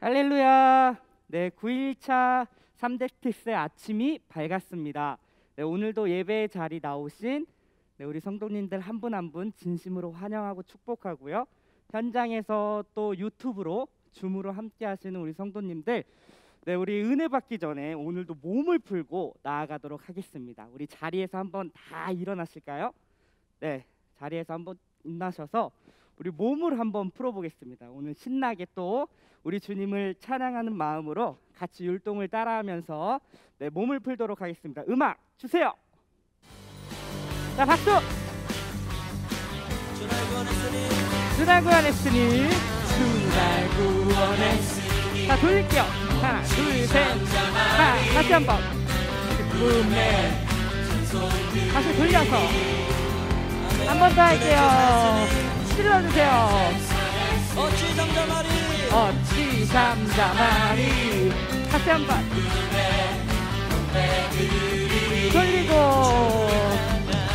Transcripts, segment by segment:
할렐루야. 네, 9일차 3대 틱스의 아침이 밝았습니다. 네, 오늘도 예배의 자리 나오신 우리 성도님들 한 분 한 분 진심으로 환영하고 축복하고요. 현장에서 또 유튜브로 줌으로 함께 하시는 우리 성도님들, 네, 우리 은혜 받기 전에 오늘도 몸을 풀고 나아가도록 하겠습니다. 우리 자리에서 한번 다 일어나실까요? 네, 자리에서 한번 일어나셔서 우리 몸을 한번 풀어보겠습니다. 오늘 신나게 또 우리 주님을 찬양하는 마음으로 같이 율동을 따라하면서 몸을 풀도록 하겠습니다. 음악 주세요. 자, 박수. 주날 구원했으니 주날 구원했으니. 자, 돌릴게요. 하나 둘 셋. 하나, 다시 한번. 다시 돌려서 한 번 더 할게요. 질러주세요. 어찌 잠잠하리 어찌 잠잠하리. 다시 한번 돌리고.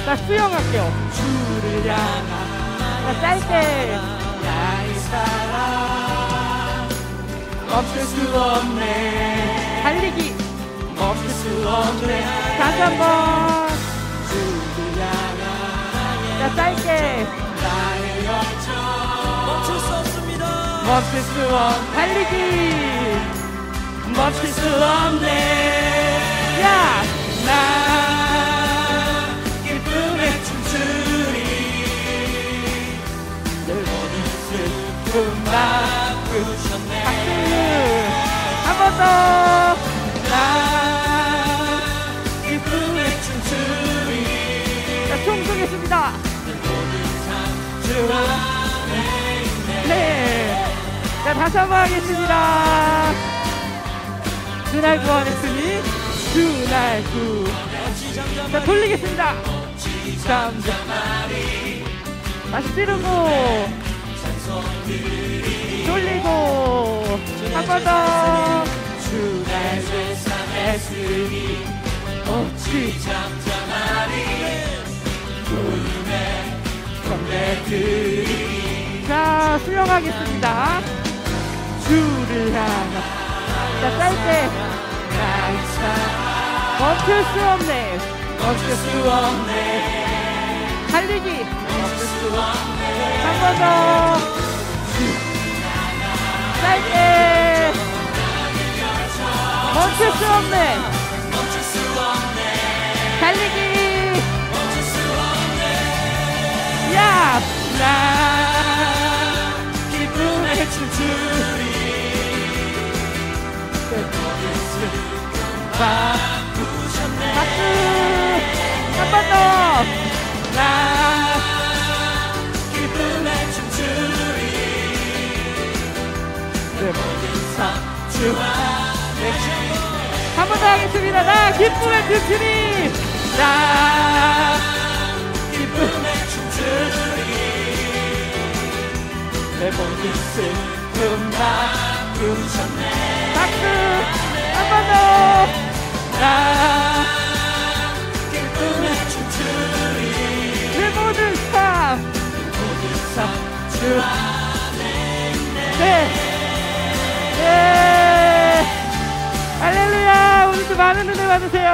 자, 수영할게요. 주를 향한. 자, 짧게. 나의 사랑 멈출 수 없네. 달리기 멈출 수 없네. 다시 한번. 주를 향한. 자, 짧게. 나의 열정 멈출 수 없습니다. 멈출 수 없. 달리기 멈출 수 없네. 야, 나 기쁨에 춤추리. 늘 모든 슬픔 바꾸셨네. 박수. 한 번 더. 나 기쁨에 춤추리. 자, 총 쏘겠습니다. 네. 자, 다시 한번 하겠습니다. 주날 구원했으니 주날 구. 자, 돌리겠습니다. 잠잠하리. 다시 찌르고 돌리고 한 번 더. 주날 세상했으니 어찌 잠잠하리. 자, 수영하겠습니다. 주를 향한. 자, 짧게. 멈출 수 없네. 멈출 수 없네. 달리기 멈출 수 없네. 한 번 더. 짧게. 멈출 수 없네. 멈출 수 없네. 달리기. 야, 나 기쁨에 춤추리. 바꾸셨네. 박수. 한 번 더. 나 기쁨에 춤추리. 내 모든 상주 안에. 한 번 더 하겠습니다. 나 기쁨에 춤추리. 나 기쁨에 내 모든 슬픔 바꾸셨네. 박수. 한 번 더. 나 기쁨에 춤추리. 내 모든 삶 주 안에 있네. 네. 할렐루야. 오늘도 많은 은혜 받으세요.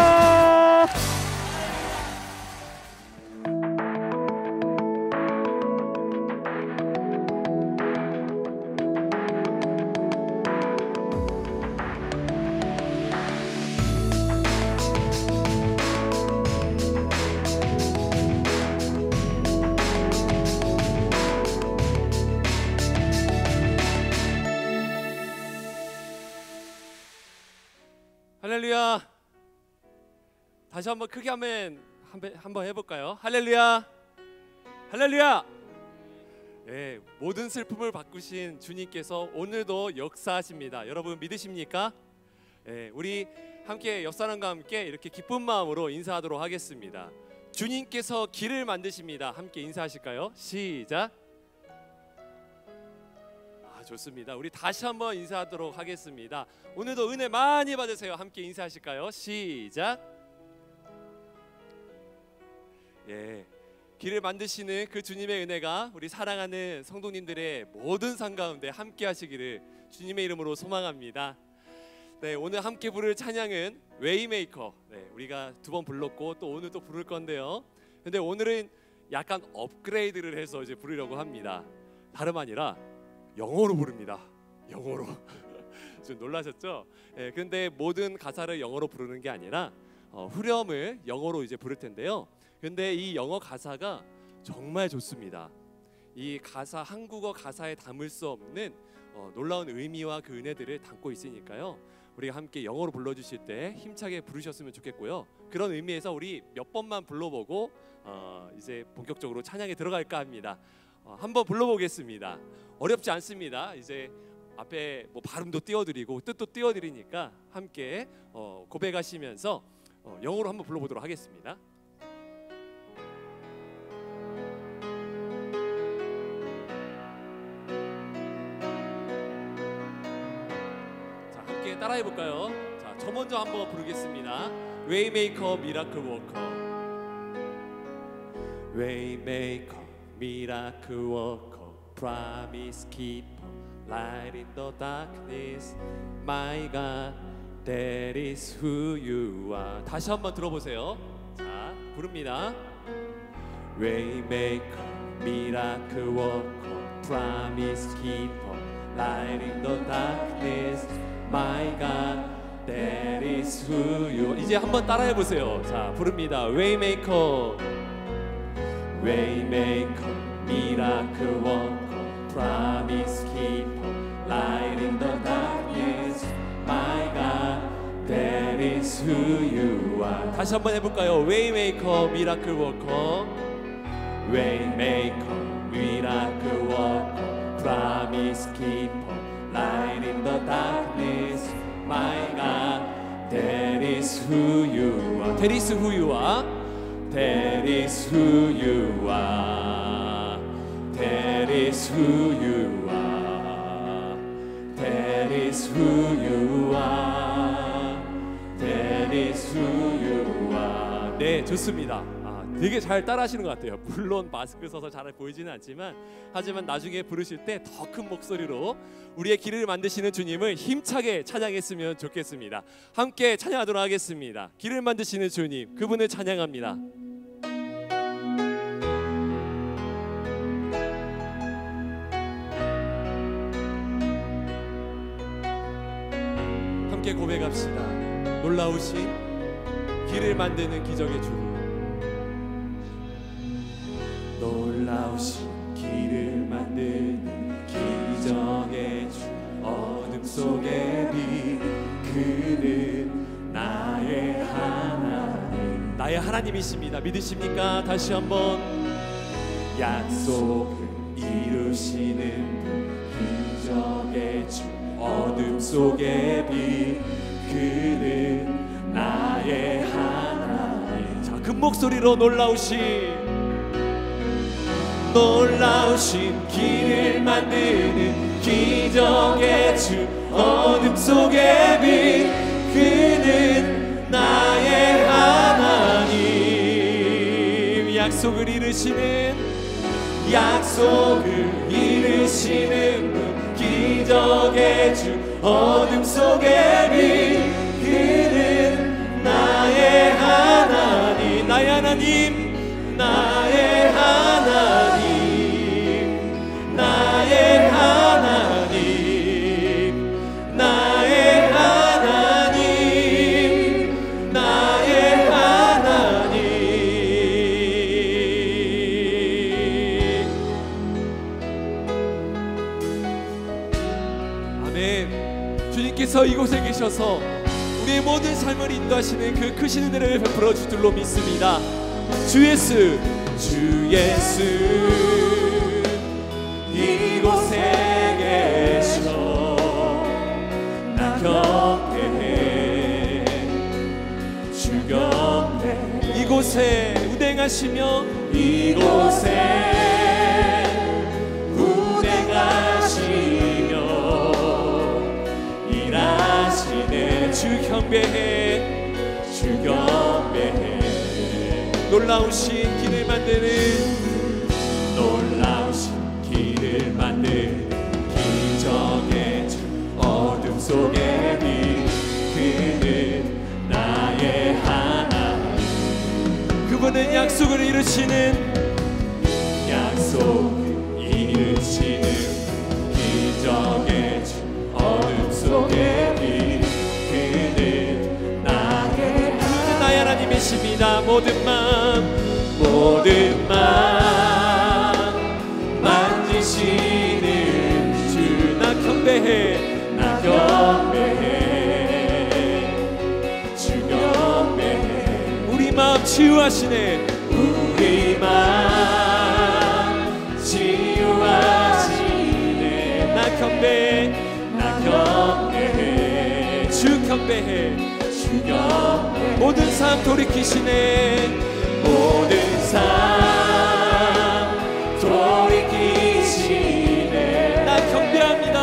할렐루야. 다시 한번 크게 한번 해볼까요? 할렐루야. 할렐루야. 네, 모든 슬픔을 바꾸신 주님께서 오늘도 역사하십니다. 여러분 믿으십니까? 네, 우리 함께 옆 사람과 함께 이렇게 기쁜 마음으로 인사하도록 하겠습니다. 주님께서 길을 만드십니다. 함께 인사하실까요? 시작. 좋습니다. 우리 다시 한번 인사하도록 하겠습니다. 오늘도 은혜 많이 받으세요. 함께 인사하실까요? 시작. 예, 길을 만드시는 그 주님의 은혜가 우리 사랑하는 성도님들의 모든 삶 가운데 함께 하시기를 주님의 이름으로 소망합니다. 네, 오늘 함께 부를 찬양은 웨이메이커. 네, 우리가 2번 불렀고 또 오늘 또 부를 건데요. 근데 오늘은 약간 업그레이드를 해서 이제 부르려고 합니다. 다름 아니라 영어로 부릅니다. 영어로. 좀 놀라셨죠? 네, 근데 모든 가사를 영어로 부르는 게 아니라 후렴을 영어로 이제 부를 텐데요. 근데 이 영어 가사가 정말 좋습니다. 이 가사, 한국어 가사에 담을 수 없는 놀라운 의미와 그 은혜들을 담고 있으니까요. 우리가 함께 영어로 불러주실 때 힘차게 부르셨으면 좋겠고요. 그런 의미에서 우리 몇 번만 불러보고 이제 본격적으로 찬양에 들어갈까 합니다. 한번 불러보겠습니다. 어렵지 않습니다. 이제 앞에 뭐 발음도 띄워드리고 뜻도 띄워드리니까 함께 고백하시면서 영어로 한번 불러보도록 하겠습니다. 자, 함께 따라해볼까요? 자, 저 먼저 한번 부르겠습니다. Waymaker, Miracle Worker. Waymaker, Miracle Worker, Promise Keeper, Light in the darkness, My God, that is who you are. 다시 한번 들어보세요. 자, 부릅니다. Waymaker, Miracle Worker, Promise Keeper, Light in the darkness, My God, that is who you are. 이제 한번 따라해 보세요. 자, 부릅니다. Waymaker, Waymaker, Miracle Worker, Promise Keeper, Light in the darkness, My God, that is who you are. 다시 한번 해볼까요? Waymaker, Miracle Worker, Waymaker, Miracle Worker, Promise Keeper, Light in the darkness, My God, that is who you are. That is who you are. That is who you are. That is who you are. That is who you are. That is who you are. 네, 좋습니다. 되게 잘 따라하시는 것 같아요. 물론 마스크 써서 잘 보이지는 않지만, 하지만 나중에 부르실 때 더 큰 목소리로 우리의 길을 만드시는 주님을 힘차게 찬양했으면 좋겠습니다. 함께 찬양하도록 하겠습니다. 길을 만드시는 주님, 그분을 찬양합니다. 함께 고백합시다. 놀라우신 길을 만드는 기적의 주, 놀라우신 길을 만드는 기적의 주, 어둠 속의 빛, 그는 나의 하나님. 나의 하나님이십니다. 믿으십니까? 다시 한번. 약속을 이루시는 분, 기적의 주, 어둠 속의 빛, 그는 나의 하나님. 자, 큰 목소리로 놀라우신 길을 만드는 기적의 주, 어둠 속의 빛, 그는 나의 하나님. 약속을 이루시는 분, 기적의 주, 어둠 속의 빛, 그는 나의 하나님. 나의 하나님, 나의 하나님, 나의 하나님, 나의 하나님, 나의 하나님. 아멘. 주님께서 이곳에 계셔서 우리의 모든 삶을 인도하시는 그 크신 은혜를 베풀어 줄 줄로 믿습니다. 주 예수, 주 예수, 이곳에 계셔. 나 경배해, 주 경배. 이곳에 운행하시며, 이곳에 운행하시며 일하시네. 주 경배해, 주 경배해. 놀라우신 길을 만드는, 놀라우신 길을 만드는 기적의 주, 마음속에 비 그는 나의 하나님. 그분은 약속을 이루시는 약속을 이루시는 기적의 주 어둠 속에 비 그는 나의 하나님이십니다. 모든 마음 만지시는 주 나 경배해 나 경배해 주 경배해. 우리 마음 치유하시네 우리 마음 치유하시네. 나 경배해 나 경배해 주 경배해 주 경배해. 모든 삶 돌이키시네 모든 삶 돌이키시네. 나 경배합니다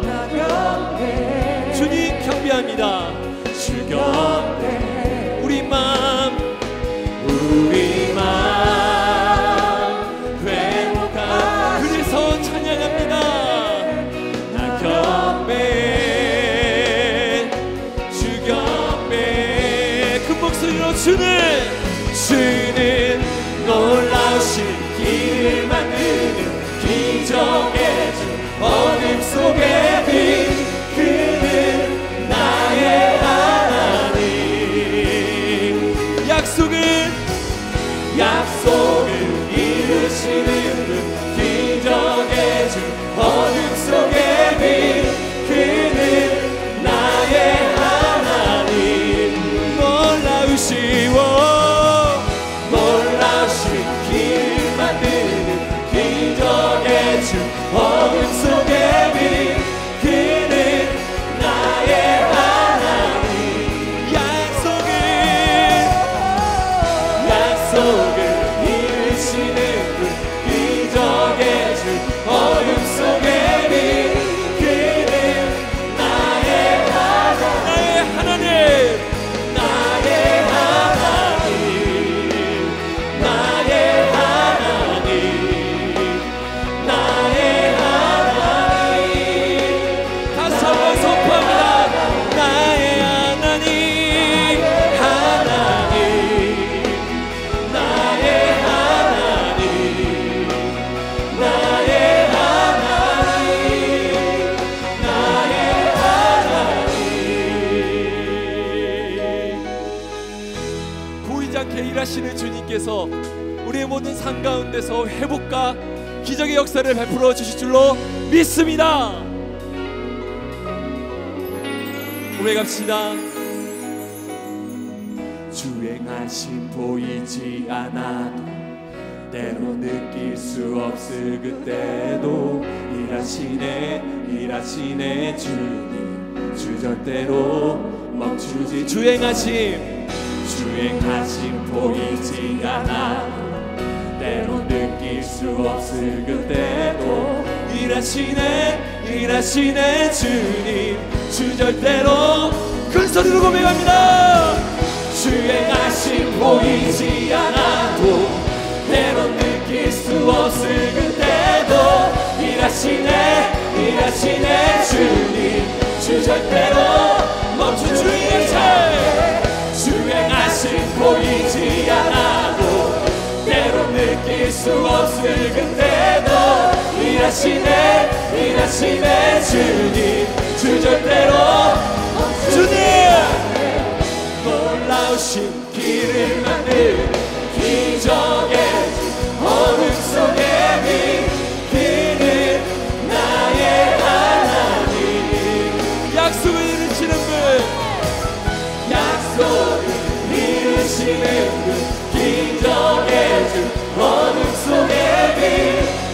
나 경배해 주님 경배합니다 주 경배해. 우리 마음 회복한 그래서 찬양합니다. 나 경배해 주 경배해. 큰 목소리로 주는 놀라우신 길을 만드는 기적의 주 어둠 속에 빛 그는 나의 하나님. 약속을 이루시는 분 기적의 주 어둠 속에 빛 그는 나의 하나님. 놀라우신 길 만드는 기적의 주 어둠 속에 빛 그는 나의 하나님. 약속을 이루시는 분 기적의 주 어둠 속에 빛 그는 나의 하나님. 일하시는 주님께서 우리의 모든 삶 가운데서 회복과 기적의 역사를 베풀어 주실 줄로 믿습니다. 고백합시다. 주행하심 보이지 않아도 때로 느낄 수 없을 그때도 일하시네 주님 주 절대로 멈추지. 주행하심 보이지 않아도 때로 느낄 수 없을 그때도 일하시네 주님 주 절대로. 큰 소리로 고백합니다. 주행하심 보이지 않아도 때로 느낄 수 없을 그때도 일하시네 주님 주 절대로 멈춘 주의 체. 주행하심 보이지 않아도 때로 느낄 수 없을 그때도 일하시네 주님 주 절대로. 주님 놀라우신 길을 만드는 기적의 어둠 속에 빛 그는 나의 하나님. 약속을 이루시는 분 기적의 주 어둠 속에 빛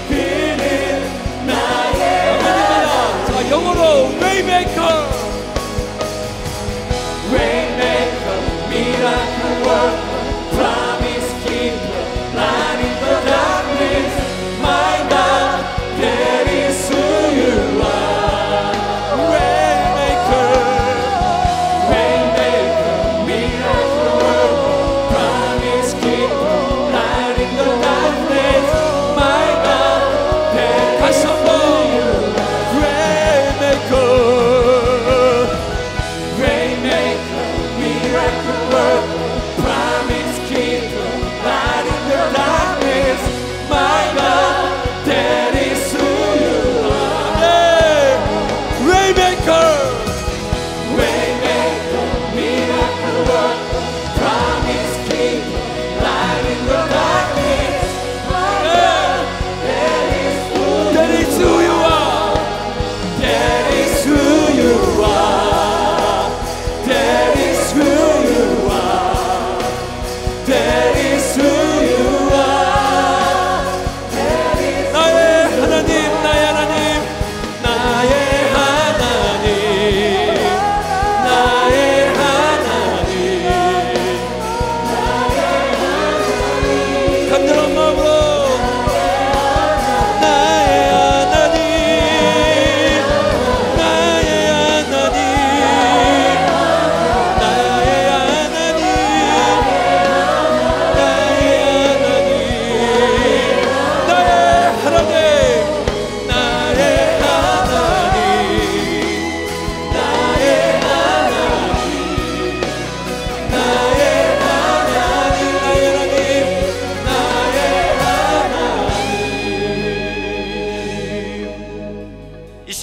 그는 나의 하나님. 자 영어로 Waymaker Miracle Worker Promise Keeper Light in the darkness My God that is who you are. Waymaker Miracle Worker Promise Keeper Light in the darkness My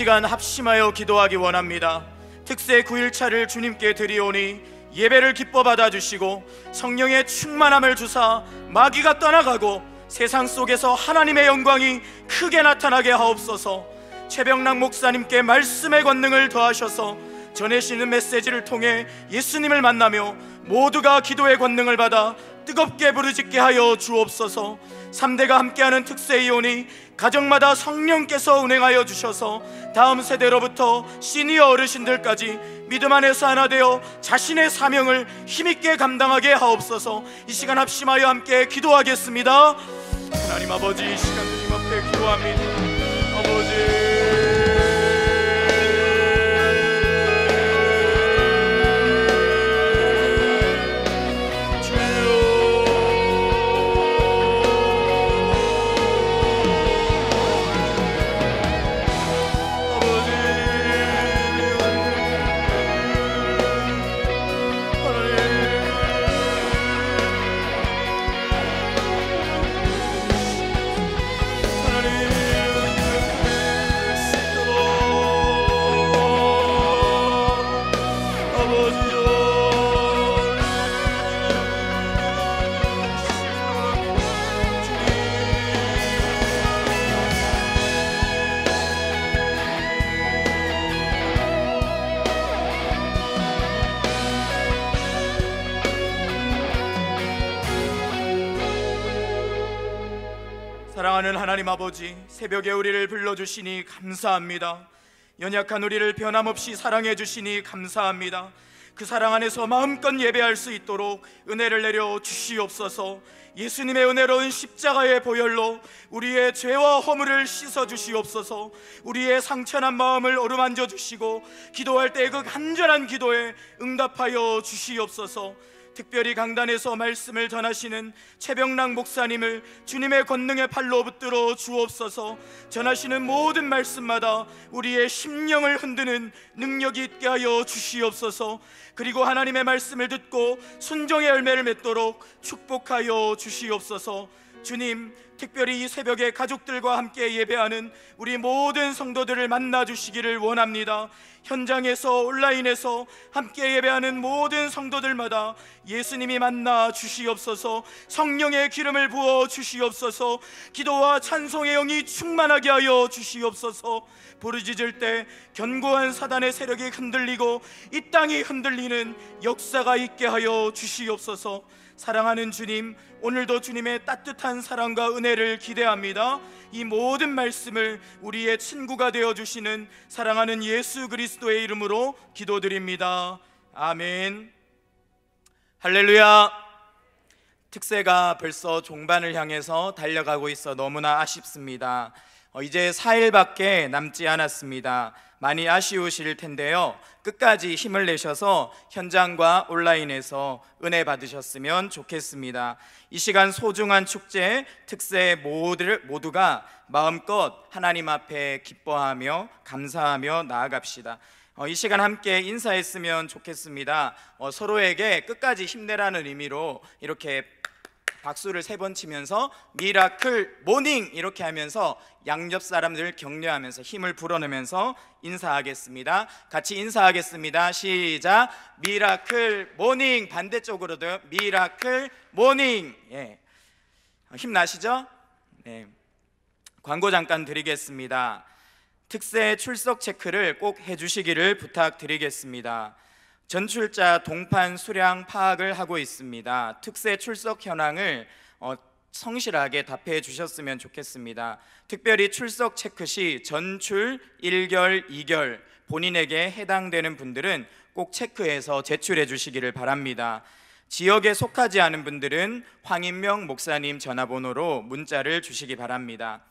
시간 합심하여 기도하기 원합니다. 특세 9일차를 주님께 드리오니 예배를 기뻐 받아주시고 성령의 충만함을 주사 마귀가 떠나가고 세상 속에서 하나님의 영광이 크게 나타나게 하옵소서. 최병락 목사님께 말씀의 권능을 더하셔서 전해지는 메시지를 통해 예수님을 만나며 모두가 기도의 권능을 받아 뜨겁게 부르짖게 하여 주옵소서. 3대가 함께하는 특세이온이 가정마다 성령께서 운행하여 주셔서 다음 세대로부터 시니어 어르신들까지 믿음 안에서 하나 되어 자신의 사명을 힘있게 감당하게 하옵소서. 이 시간 합심하여 함께 기도하겠습니다. 하나님 아버지, 이 시간 주님 앞에 기도합니다. 아버지, 사랑하는 하나님 아버지, 새벽에 우리를 불러주시니 감사합니다. 연약한 우리를 변함없이 사랑해 주시니 감사합니다. 그 사랑 안에서 마음껏 예배할 수 있도록 은혜를 내려 주시옵소서. 예수님의 은혜로운 십자가의 보혈로 우리의 죄와 허물을 씻어 주시옵소서. 우리의 상처난 마음을 어루만져 주시고 기도할 때 그 간절한 기도에 응답하여 주시옵소서. 특별히 강단에서 말씀을 전하시는 최병락 목사님을 주님의 권능의 팔로 붙들어 주옵소서. 전하시는 모든 말씀마다 우리의 심령을 흔드는 능력이 있게 하여 주시옵소서. 그리고 하나님의 말씀을 듣고 순종의 열매를 맺도록 축복하여 주시옵소서. 주님, 특별히 이 새벽에 가족들과 함께 예배하는 우리 모든 성도들을 만나 주시기를 원합니다. 현장에서 온라인에서 함께 예배하는 모든 성도들마다 예수님이 만나 주시옵소서. 성령의 기름을 부어 주시옵소서. 기도와 찬송의 영이 충만하게 하여 주시옵소서. 부르짖을 때 견고한 사단의 세력이 흔들리고 이 땅이 흔들리는 역사가 있게 하여 주시옵소서. 사랑하는 주님, 오늘도 주님의 따뜻한 사랑과 은혜를 기대합니다. 이 모든 말씀을 우리의 친구가 되어주시는 사랑하는 예수 그리스도의 이름으로 기도드립니다. 아멘. 할렐루야. 특세가 벌써 종반을 향해서 달려가고 있어 너무나 아쉽습니다. 이제 4일밖에 남지 않았습니다. 많이 아쉬우실 텐데요, 끝까지 힘을 내셔서 현장과 온라인에서 은혜 받으셨으면 좋겠습니다. 이 시간 소중한 축제 특세 모두가 마음껏 하나님 앞에 기뻐하며 감사하며 나아갑시다. 이 시간 함께 인사했으면 좋겠습니다. 서로에게 끝까지 힘내라는 의미로 이렇게 박수를 3번 치면서 미라클 모닝 이렇게 하면서 양옆 사람들을 격려하면서 힘을 불어넣으면서 인사하겠습니다. 같이 인사하겠습니다. 시작. 미라클 모닝. 반대쪽으로도 미라클 모닝. 예. 힘나시죠? 네. 광고 잠깐 드리겠습니다. 특세 출석 체크를 꼭 해주시기를 부탁드리겠습니다. 전출자 동판 수량 파악을 하고 있습니다. 특세 출석 현황을 성실하게 답해 주셨으면 좋겠습니다. 특별히 출석 체크 시 전출 1결, 2결 본인에게 해당되는 분들은 꼭 체크해서 제출해 주시기를 바랍니다. 지역에 속하지 않은 분들은 황인명 목사님 전화번호로 문자를 주시기 바랍니다.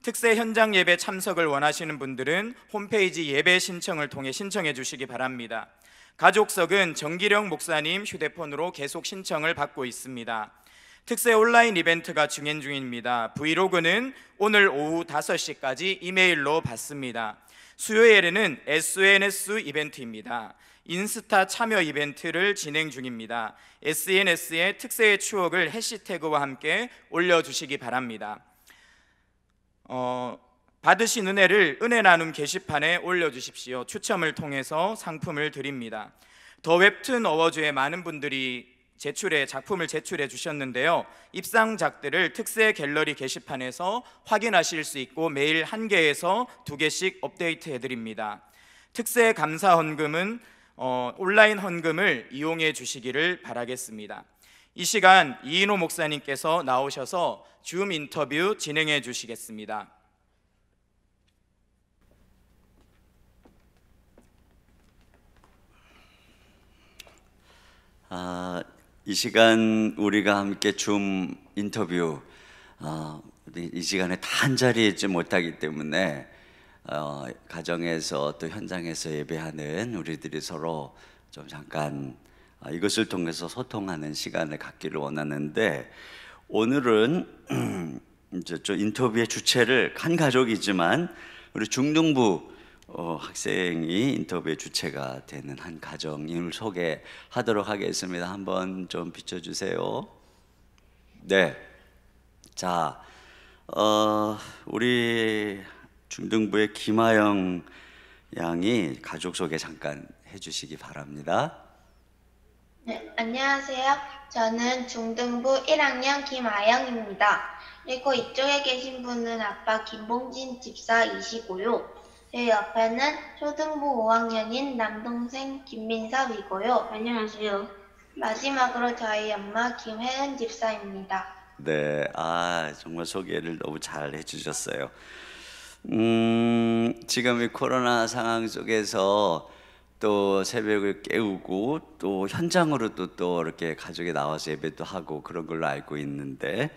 특세 현장 예배 참석을 원하시는 분들은 홈페이지 예배 신청을 통해 신청해 주시기 바랍니다. 가족석은 정기령 목사님 휴대폰으로 계속 신청을 받고 있습니다. 특세 온라인 이벤트가 진행 중입니다. 브이로그는 오늘 오후 5시까지 이메일로 받습니다. 수요일에는 SNS 이벤트입니다. 인스타 참여 이벤트를 진행 중입니다. SNS에 특세의 추억을 해시태그와 함께 올려주시기 바랍니다. 받으신 은혜를 은혜 나눔 게시판에 올려주십시오. 추첨을 통해서 상품을 드립니다. 더 웹툰 어워즈에 많은 분들이 작품을 제출해 주셨는데요. 입상작들을 특세 갤러리 게시판에서 확인하실 수 있고 매일 1개에서 2개씩 업데이트해 드립니다. 특세 감사 헌금은 온라인 헌금을 이용해 주시기를 바라겠습니다. 이 시간 이인호 목사님께서 나오셔서 줌 인터뷰 진행해 주시겠습니다. 이 시간 우리가 함께 줌 인터뷰 이 시간에 다 한자리에 있지 못하기 때문에 가정에서 또 현장에서 예배하는 우리들이 서로 좀 잠깐 이것을 통해서 소통하는 시간을 갖기를 원하는데, 오늘은 이제 저 인터뷰의 주체를 한 가족이지만 우리 중등부 학생이 인터뷰의 주체가 되는 한 가정을 소개하도록 하겠습니다. 한번 좀 비춰주세요. 네, 자, 우리 중등부의 김하영 양이 가족 소개 잠깐 해주시기 바랍니다. 네, 안녕하세요. 저는 중등부 1학년 김아영입니다. 그리고 이쪽에 계신 분은 아빠 김봉진 집사이시고요. 제 옆에는 초등부 5학년인 남동생 김민섭이고요. 안녕하세요. 마지막으로 저희 엄마 김혜은 집사입니다. 네, 정말 소개를 너무 잘 해주셨어요. 지금 이 코로나 상황 속에서 또 새벽을 깨우고 또 현장으로 또 이렇게 가족이 나와서 예배도 하고 그런 걸로 알고 있는데,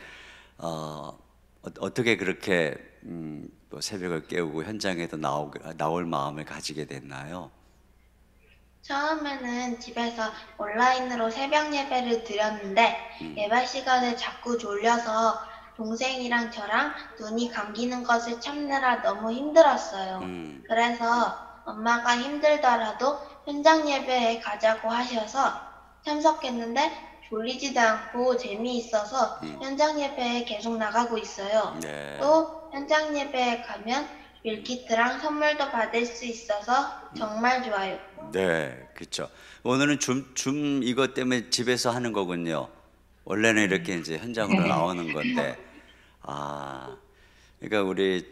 어떻게 그렇게 또 새벽을 깨우고 현장에도 나올 마음을 가지게 됐나요? 처음에는 집에서 온라인으로 새벽 예배를 드렸는데 예배 시간에 자꾸 졸려서 동생이랑 저랑 눈이 감기는 것을 참느라 너무 힘들었어요. 그래서 엄마가 힘들더라도 현장 예배에 가자고 하셔서 참석했는데 졸리지도 않고 재미있어서 현장 예배에 계속 나가고 있어요. 네. 또 현장 예배에 가면 밀키트랑 선물도 받을 수 있어서 정말 좋아요. 네, 그렇죠. 오늘은 줌 이것 때문에 집에서 하는 거군요. 원래는 이렇게 이제 현장으로 나오는 건데, 그러니까 우리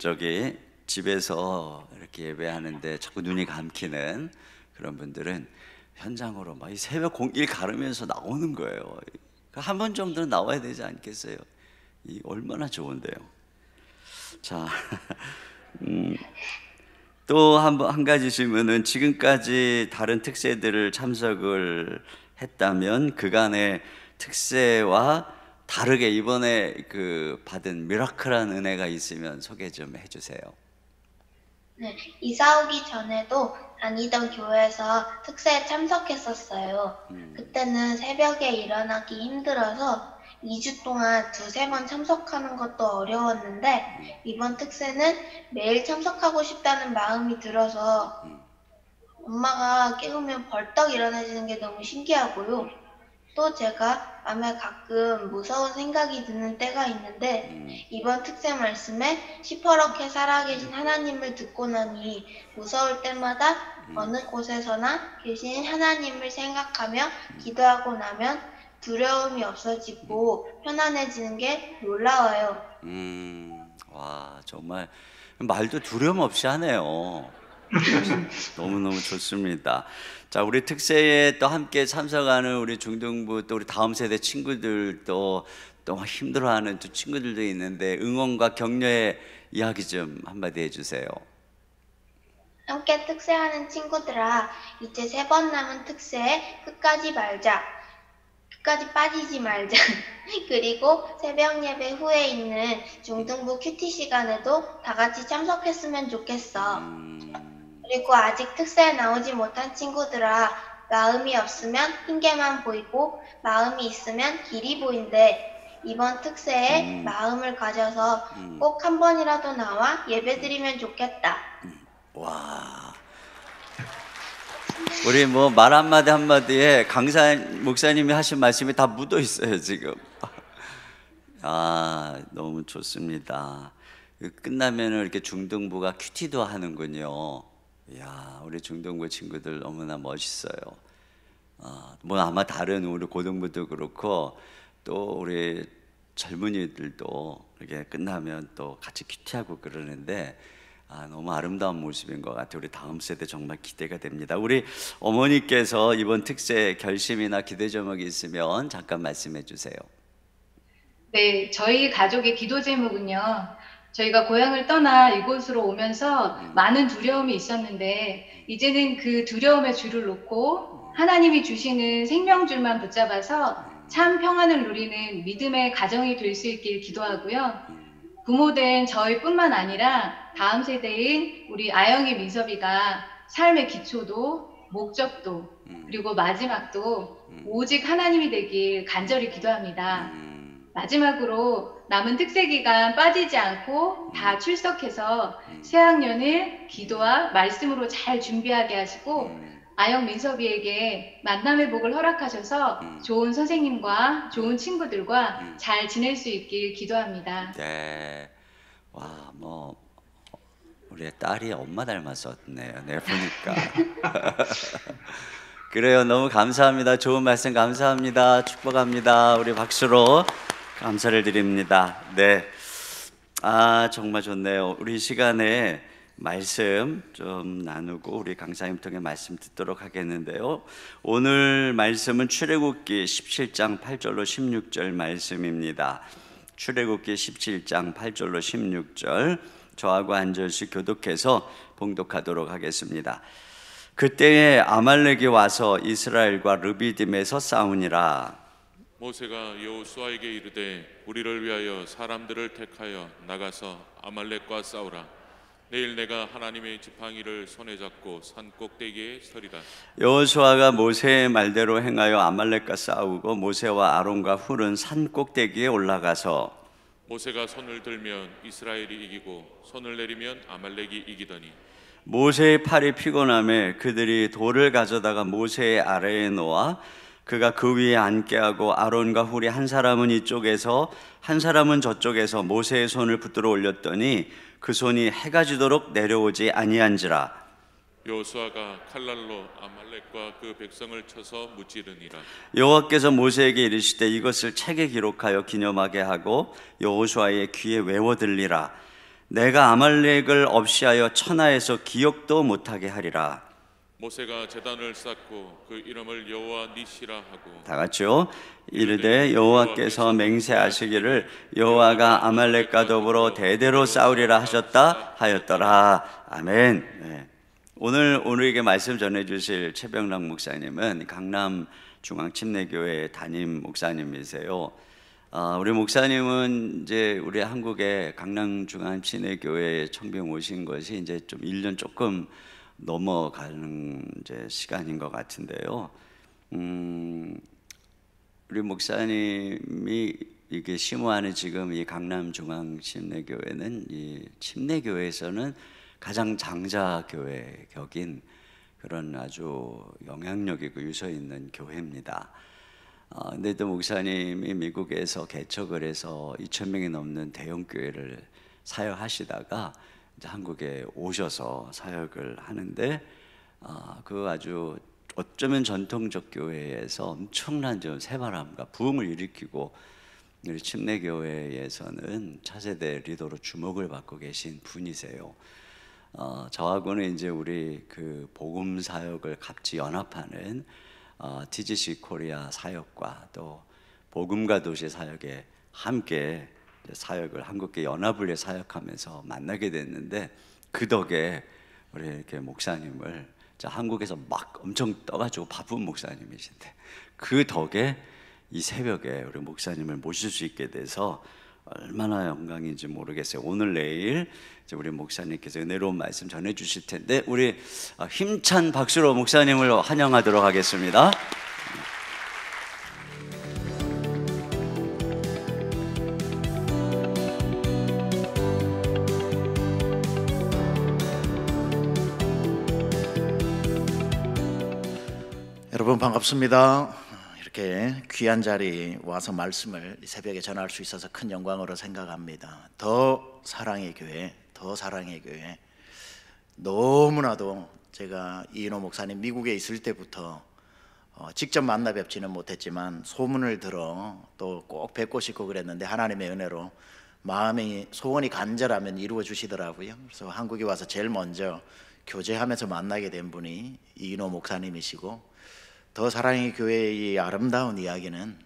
집에서 이렇게 예배하는데 자꾸 눈이 감기는 그런 분들은 현장으로 막 이 새벽 01 가르면서 나오는 거예요. 한 번 정도는 나와야 되지 않겠어요? 이 얼마나 좋은데요. 자, 또 한 가지 질문은, 지금까지 다른 특세들을 참석을 했다면 그간의 특세와 다르게 이번에 받은 미라클한 은혜가 있으면 소개 좀 해주세요. 네, 이사 오기 전에도 다니던 교회에서 특세에 참석했었어요. 그때는 새벽에 일어나기 힘들어서 2주 동안 2-3번 참석하는 것도 어려웠는데 이번 특세는 매일 참석하고 싶다는 마음이 들어서 엄마가 깨우면 벌떡 일어나지는 게 너무 신기하고요. 또 제가 밤에 가끔 무서운 생각이 드는 때가 있는데 이번 특세 말씀에 시퍼렇게 살아계신 하나님을 듣고 나니 무서울 때마다 어느 곳에서나 계신 하나님을 생각하며 기도하고 나면 두려움이 없어지고 편안해지는 게 놀라워요. 와, 정말 말도 두려움 없이 하네요. 너무너무 좋습니다. 자, 우리 특세에 또 함께 참석하는 우리 중등부 또 우리 다음 세대 친구들도 또 힘들어하는 또 친구들도 있는데 응원과 격려의 이야기 좀 한마디 해주세요. 함께 특세하는 친구들아, 이제 3번 남은 특세에 끝까지 빠지지 말자. 그리고 새벽 예배 후에 있는 중등부 큐티 시간에도 다 같이 참석했으면 좋겠어. 그리고 아직 특세에 나오지 못한 친구들아, 마음이 없으면 핑계만 보이고 마음이 있으면 길이 보인대. 이번 특세에 마음을 가져서 꼭 한 번이라도 나와 예배드리면 좋겠다. 와, 우리 뭐 말 한마디 한마디에 강사 목사님이 하신 말씀이 다 묻어 있어요 지금. 아, 너무 좋습니다. 끝나면은 이렇게 중등부가 큐티도 하는군요. 이야, 우리 중등부 친구들 너무나 멋있어요. 뭐 아마 다른 우리 고등부도 그렇고 또 우리 젊은이들도 이렇게 끝나면 또 같이 큐티하고 그러는데 너무 아름다운 모습인 것 같아요. 우리 다음 세대 정말 기대가 됩니다. 우리 어머니께서 이번 특세 결심이나 기대 제목이 있으면 잠깐 말씀해 주세요. 네, 저희 가족의 기도 제목은요. 저희가 고향을 떠나 이곳으로 오면서 많은 두려움이 있었는데 이제는 그 두려움의 줄을 놓고 하나님이 주시는 생명줄만 붙잡아서 참 평안을 누리는 믿음의 가정이 될 수 있길 기도하고요. 부모된 저희뿐만 아니라 다음 세대인 우리 아영이 민섭이가 삶의 기초도 목적도 그리고 마지막도 오직 하나님이 되길 간절히 기도합니다. 마지막으로 남은 특세 기간 빠지지 않고 다 출석해서 새학년을 기도와 말씀으로 잘 준비하게 하시고 아영 민섭이에게 만남의 복을 허락하셔서 좋은 선생님과 좋은 친구들과 잘 지낼 수 있길 기도합니다. 네, 와, 뭐 우리 딸이 엄마 닮았었네요. 네, 보니까. 그래요, 너무 감사합니다. 좋은 말씀 감사합니다. 축복합니다. 우리 박수로 감사를 드립니다. 네, 정말 좋네요. 우리 시간에 말씀 좀 나누고 우리 강사님 통해 말씀 듣도록 하겠는데요. 오늘 말씀은 출애굽기 17장 8절로 16절 말씀입니다. 출애굽기 17장 8절로 16절 저하고 한 절씩 교독해서 봉독하도록 하겠습니다. 그때에 아말렉이 와서 이스라엘과 르비딤에서 싸우니라. 모세가 여호수아에게 이르되 우리를 위하여 사람들을 택하여 나가서 아말렉과 싸우라. 내일 내가 하나님의 지팡이를 손에 잡고 산 꼭대기에 서리라. 여호수아가 모세의 말대로 행하여 아말렉과 싸우고 모세와 아론과 훌은 산 꼭대기에 올라가서 모세가 손을 들면 이스라엘이 이기고 손을 내리면 아말렉이 이기더니 모세의 팔이 피곤함에 그들이 돌을 가져다가 모세의 아래에 놓아 그가 그 위에 앉게 하고 아론과 훌이 한 사람은 이쪽에서 한 사람은 저쪽에서 모세의 손을 붙들어 올렸더니 그 손이 해가 지도록 내려오지 아니한지라. 여호수아가 칼날로 아말렉과 그 백성을 쳐서 무찌르니라. 여호와께서 모세에게 이르시되 이것을 책에 기록하여 기념하게 하고 여호수아의 귀에 외워 들리라. 내가 아말렉을 없이하여 천하에서 기억도 못하게 하리라. 모세가 제단을 쌓고 그 이름을 여호와 니시라 하고 다 같이요. 이르되 여호와께서 맹세하시기를 여호와가 아말렉과 더불어 대대로 싸우리라 하셨다 하였더라. 아멘. 네. 오늘 우리에게 말씀 전해주실 최병락 목사님은 강남 중앙침례교회 담임 목사님이세요. 우리 목사님은 이제 우리 한국의 강남 중앙침례교회 청빙 오신 것이 이제 좀 1년 조금 넘어가는 이제 시간인 것 같은데요. 우리 목사님이 이게 심호하는 지금 이 강남 중앙 침례교회는 이 침례교회에서는 가장 장자 교회 격인 그런 아주 영향력 있고 유서 있는 교회입니다. 근데 또 목사님이 미국에서 개척을 해서 2,000명이 넘는 대형 교회를 사역하시다가 이제 한국에 오셔서 사역을 하는데 그 아주 어쩌면 전통적 교회에서 엄청난 좀 새바람과 부흥을 일으키고 우리 침례교회에서는 차세대 리더로 주목을 받고 계신 분이세요. 저하고는 이제 우리 그 복음 사역을 같이 연합하는 TGC 코리아 사역과 또 복음과 도시 사역에 함께 사역을 한국계 연합을 위해 사역하면서 만나게 됐는데 그 덕에 우리 이렇게 목사님을 한국에서 막 엄청 떠가지고 바쁜 목사님이신데 그 덕에 이 새벽에 우리 목사님을 모실 수 있게 돼서 얼마나 영광인지 모르겠어요. 오늘 내일 이제 우리 목사님께서 은혜로운 말씀 전해 주실 텐데 우리 힘찬 박수로 목사님을 환영하도록 하겠습니다. 여러분 반갑습니다. 이렇게 귀한 자리 와서 말씀을 새벽에 전할 수 있어서 큰 영광으로 생각합니다. 더 사랑의 교회, 더 사랑의 교회. 너무나도 제가 이인호 목사님 미국에 있을 때부터 직접 만나 뵙지는 못했지만 소문을 들어 또 꼭 뵙고 싶고 그랬는데 하나님의 은혜로 마음이 소원이 간절하면 이루어 주시더라고요. 그래서 한국에 와서 제일 먼저 교제하면서 만나게 된 분이 이인호 목사님이시고, 더 사랑의 교회의 이 아름다운 이야기는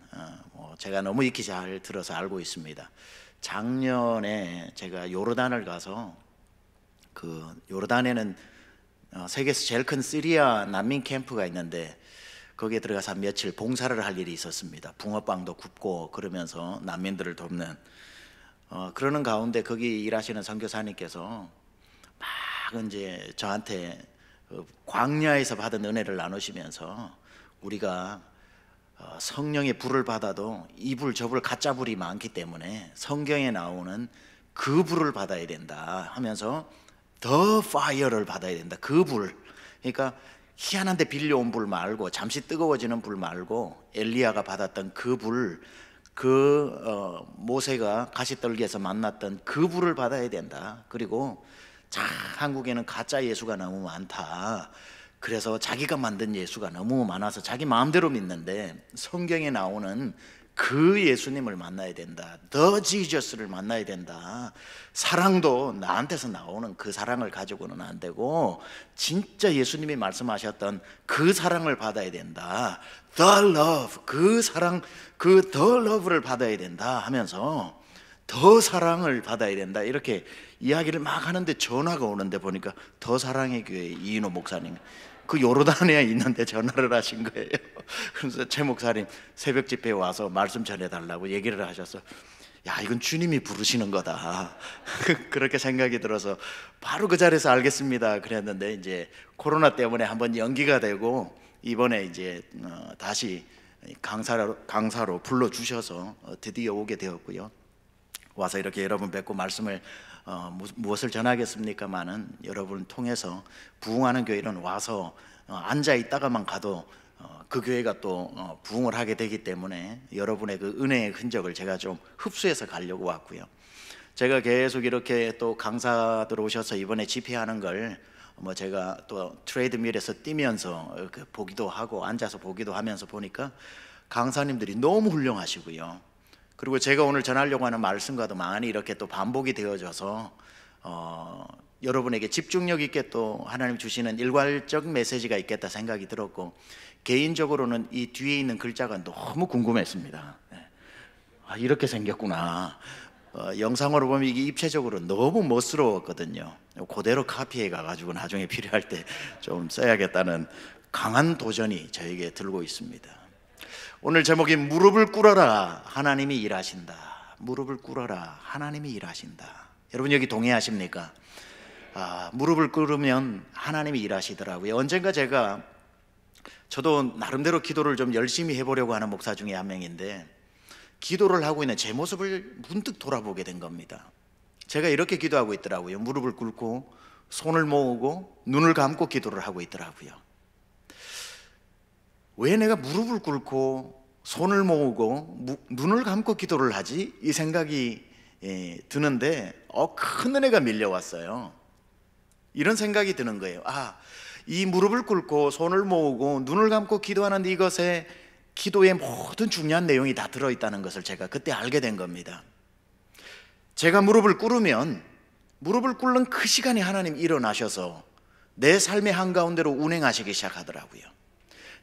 제가 너무 익히 잘 들어서 알고 있습니다. 작년에 제가 요르단을 가서 그 요르단에는 세계에서 제일 큰 시리아 난민 캠프가 있는데 거기에 들어가서 며칠 봉사를 할 일이 있었습니다. 붕어빵도 굽고 그러면서 난민들을 돕는 그러는 가운데 거기 일하시는 선교사님께서 막 이제 저한테 광야에서 받은 은혜를 나누시면서 우리가 성령의 불을 받아도 이 불 저 불 가짜 불이 많기 때문에 성경에 나오는 그 불을 받아야 된다 하면서 더 파이어를 받아야 된다. 그 불, 그러니까 희한한데 빌려온 불 말고 잠시 뜨거워지는 불 말고 엘리야가 받았던 그 불, 모세가 가시떨기에서 만났던 그 불을 받아야 된다. 그리고 한국에는 가짜 예수가 너무 많다. 그래서 자기가 만든 예수가 너무 많아서 자기 마음대로 믿는데 성경에 나오는 그 예수님을 만나야 된다. 더 지저스를 만나야 된다. 사랑도 나한테서 나오는 그 사랑을 가지고는 안 되고 진짜 예수님이 말씀하셨던 그 사랑을 받아야 된다. The love, 그 사랑, 그 the love를 받아야 된다 하면서 더 사랑을 받아야 된다 이렇게 이야기를 막 하는데 전화가 오는데 보니까 더 사랑의 교회 이인호 목사님 그 요르단에 있는데 전화를 하신 거예요. 그래서 최 목사님 새벽 집회에 와서 말씀 전해달라고 얘기를 하셔서 야 이건 주님이 부르시는 거다 그렇게 생각이 들어서 바로 그 자리에서 알겠습니다 그랬는데 이제 코로나 때문에 한번 연기가 되고 이번에 이제 다시 강사로 불러주셔서 드디어 오게 되었고요. 와서 이렇게 여러분 뵙고 말씀을 무엇을 전하겠습니까마는 여러분을 통해서 부흥하는 교회는 와서 앉아 있다가만 가도 그 교회가 또 부흥을 하게 되기 때문에 여러분의 그 은혜의 흔적을 제가 좀 흡수해서 가려고 왔고요. 제가 계속 이렇게 또 강사들 오셔서 이번에 집회하는 걸 제가 또 트레이드밀에서 뛰면서 이렇게 보기도 하고 앉아서 보기도 하면서 보니까 강사님들이 너무 훌륭하시고요. 그리고 제가 오늘 전하려고 하는 말씀과도 많이 이렇게 또 반복이 되어져서 여러분에게 집중력 있게 또 하나님 주시는 일괄적 메시지가 있겠다 생각이 들었고, 개인적으로는 이 뒤에 있는 글자가 너무 궁금했습니다. 이렇게 생겼구나. 영상으로 보면 이게 입체적으로 너무 멋스러웠거든요. 그대로 카피해 가지고 나중에 필요할 때 좀 써야겠다는 강한 도전이 저에게 들고 있습니다. 오늘 제목이 무릎을 꿇어라 하나님이 일하신다. 무릎을 꿇어라 하나님이 일하신다. 여러분 여기 동의하십니까? 무릎을 꿇으면 하나님이 일하시더라고요. 언젠가 저도 나름대로 기도를 좀 열심히 해보려고 하는 목사 중에 한 명인데 기도를 하고 있는 제 모습을 문득 돌아보게 된 겁니다. 제가 이렇게 기도하고 있더라고요. 무릎을 꿇고 손을 모으고 눈을 감고 기도를 하고 있더라고요. 왜 내가 무릎을 꿇고 손을 모으고 눈을 감고 기도를 하지? 이 생각이 드는데 큰 은혜가 밀려왔어요. 이런 생각이 드는 거예요. 이 무릎을 꿇고 손을 모으고 눈을 감고 기도하는데 이것에 기도의 모든 중요한 내용이 다 들어있다는 것을 제가 그때 알게 된 겁니다. 제가 무릎을 꿇으면 무릎을 꿇는 그 시간에 하나님 일어나셔서 내 삶의 한가운데로 운행하시기 시작하더라고요.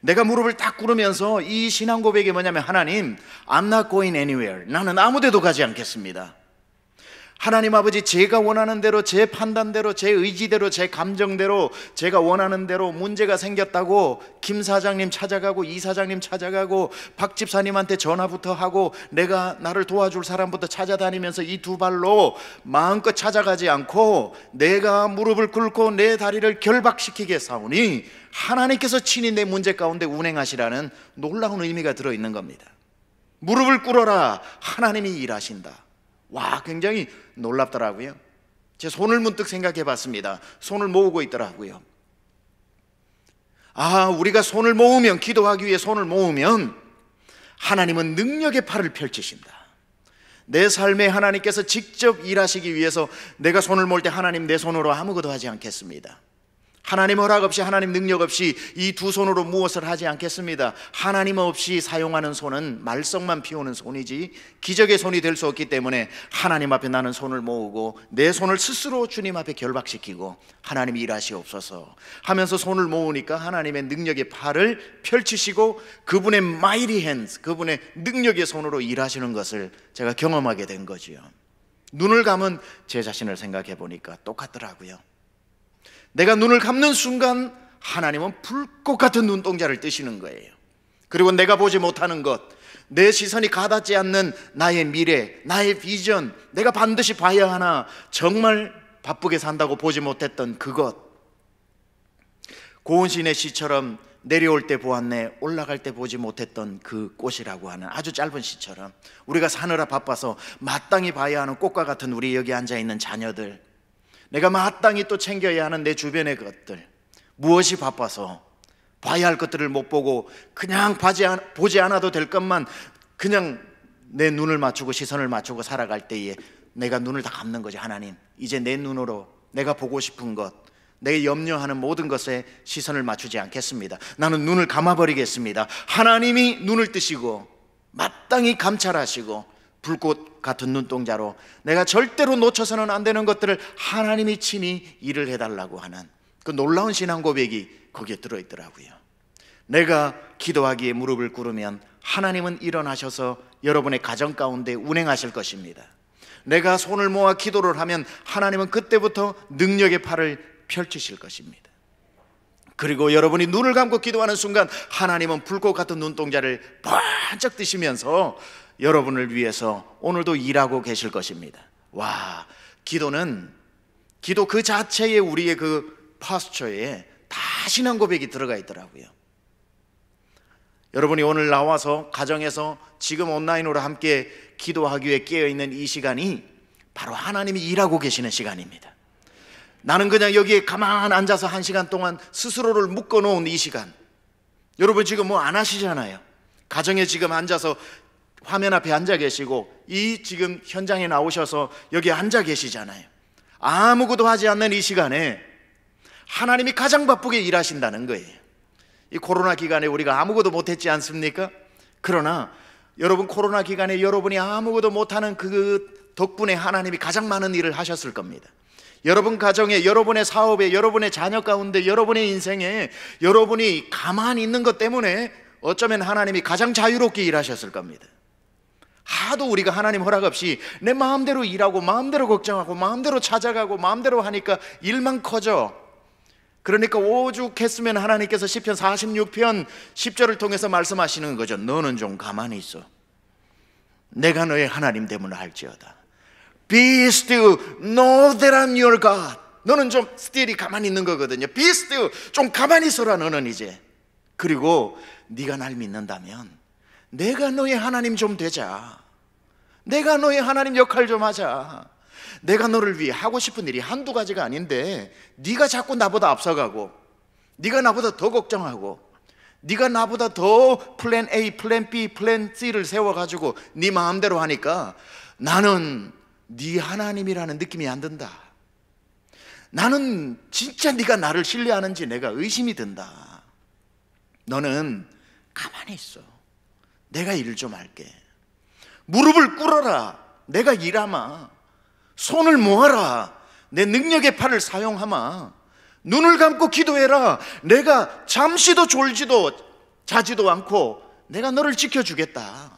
내가 무릎을 딱 꿇으면서 이 신앙 고백이 뭐냐면, 하나님, I'm not going anywhere. 나는 아무 데도 가지 않겠습니다. 하나님 아버지, 제가 원하는 대로, 제 판단대로, 제 의지대로, 제 감정대로, 제가 원하는 대로 문제가 생겼다고 김 사장님 찾아가고 이 사장님 찾아가고 박 집사님한테 전화부터 하고 내가 나를 도와줄 사람부터 찾아다니면서 이 두 발로 마음껏 찾아가지 않고 내가 무릎을 꿇고 내 다리를 결박시키겠사오니 하나님께서 친히 내 문제 가운데 운행하시라는 놀라운 의미가 들어있는 겁니다. 무릎을 꿇어라, 하나님이 일하신다. 와, 굉장히 놀랍더라고요. 제 손을 문득 생각해 봤습니다. 손을 모으고 있더라고요. 우리가 손을 모으면, 기도하기 위해 손을 모으면 하나님은 능력의 팔을 펼치신다. 내 삶에 하나님께서 직접 일하시기 위해서 내가 손을 모을 때 하나님, 내 손으로 아무것도 하지 않겠습니다. 하나님 허락 없이, 하나님 능력 없이 이 두 손으로 무엇을 하지 않겠습니다. 하나님 없이 사용하는 손은 말썽만 피우는 손이지 기적의 손이 될 수 없기 때문에 하나님 앞에 나는 손을 모으고 내 손을 스스로 주님 앞에 결박시키고 하나님이 일하시옵소서 하면서 손을 모으니까 하나님의 능력의 팔을 펼치시고 그분의 mighty hands, 그분의 능력의 손으로 일하시는 것을 제가 경험하게 된 거지요. 눈을 감은 제 자신을 생각해 보니까 똑같더라고요. 내가 눈을 감는 순간 하나님은 불꽃 같은 눈동자를 뜨시는 거예요. 그리고 내가 보지 못하는 것, 내 시선이 가닿지 않는 나의 미래, 나의 비전, 내가 반드시 봐야 하나, 정말 바쁘게 산다고 보지 못했던 그것, 고은신의 시처럼 내려올 때 보았네, 올라갈 때 보지 못했던 그 꽃이라고 하는 아주 짧은 시처럼 우리가 사느라 바빠서 마땅히 봐야 하는 꽃과 같은 우리 여기 앉아있는 자녀들, 내가 마땅히 또 챙겨야 하는 내 주변의 것들, 무엇이 바빠서 봐야 할 것들을 못 보고 그냥 보지 않아도 될 것만 그냥 내 눈을 맞추고 시선을 맞추고 살아갈 때에 내가 눈을 다 감는 거지. 하나님, 이제 내 눈으로 내가 보고 싶은 것, 내가 염려하는 모든 것에 시선을 맞추지 않겠습니다. 나는 눈을 감아버리겠습니다. 하나님이 눈을 뜨시고 마땅히 감찰하시고 불꽃 같은 눈동자로 내가 절대로 놓쳐서는 안 되는 것들을 하나님이 친히 일을 해달라고 하는 그 놀라운 신앙 고백이 거기에 들어있더라고요. 내가 기도하기에 무릎을 꿇으면 하나님은 일어나셔서 여러분의 가정 가운데 운행하실 것입니다. 내가 손을 모아 기도를 하면 하나님은 그때부터 능력의 팔을 펼치실 것입니다. 그리고 여러분이 눈을 감고 기도하는 순간 하나님은 불꽃 같은 눈동자를 번쩍 뜨시면서 여러분을 위해서 오늘도 일하고 계실 것입니다. 와, 기도 그 자체에 우리의 그 파스처에 다 신앙 고백이 들어가 있더라고요. 여러분이 오늘 나와서 가정에서 지금 온라인으로 함께 기도하기 위해 깨어있는 이 시간이 바로 하나님이 일하고 계시는 시간입니다. 나는 그냥 여기에 가만 앉아서 1시간 동안 스스로를 묶어놓은 이 시간, 여러분 지금 뭐 안 하시잖아요. 가정에 지금 앉아서 화면 앞에 앉아 계시고 이 지금 현장에 나오셔서 여기 앉아 계시잖아요. 아무것도 하지 않는 이 시간에 하나님이 가장 바쁘게 일하신다는 거예요. 이 코로나 기간에 우리가 아무것도 못했지 않습니까? 그러나 여러분, 코로나 기간에 여러분이 아무것도 못하는 그 덕분에 하나님이 가장 많은 일을 하셨을 겁니다. 여러분 가정에, 여러분의 사업에, 여러분의 자녀 가운데, 여러분의 인생에 여러분이 가만히 있는 것 때문에 어쩌면 하나님이 가장 자유롭게 일하셨을 겁니다. 하도 우리가 하나님 허락 없이 내 마음대로 일하고 마음대로 걱정하고 마음대로 찾아가고 마음대로 하니까 일만 커져. 그러니까 오죽했으면 하나님께서 시편 46편 10절을 통해서 말씀하시는 거죠. 너는 좀 가만히 있어. 내가 너의 하나님 됨을 알지어다. Be still, know that I'm your God. 너는 좀 still이 가만히 있는 거거든요. Be still, 좀 가만히 있어라 너는 이제. 그리고 네가 날 믿는다면 내가 너의 하나님 좀 되자. 내가 너의 하나님 역할 좀 하자. 내가 너를 위해 하고 싶은 일이 한두 가지가 아닌데 네가 자꾸 나보다 앞서가고 네가 나보다 더 걱정하고 네가 나보다 더 플랜 A, 플랜 B, 플랜 C를 세워가지고 네 마음대로 하니까 나는 네 하나님이라는 느낌이 안 든다. 나는 진짜 네가 나를 신뢰하는지 내가 의심이 든다. 너는 가만히 있어. 내가 일 좀 할게. 무릎을 꿇어라. 내가 일하마. 손을 모아라. 내 능력의 팔을 사용하마. 눈을 감고 기도해라. 내가 잠시도 졸지도 자지도 않고 내가 너를 지켜주겠다.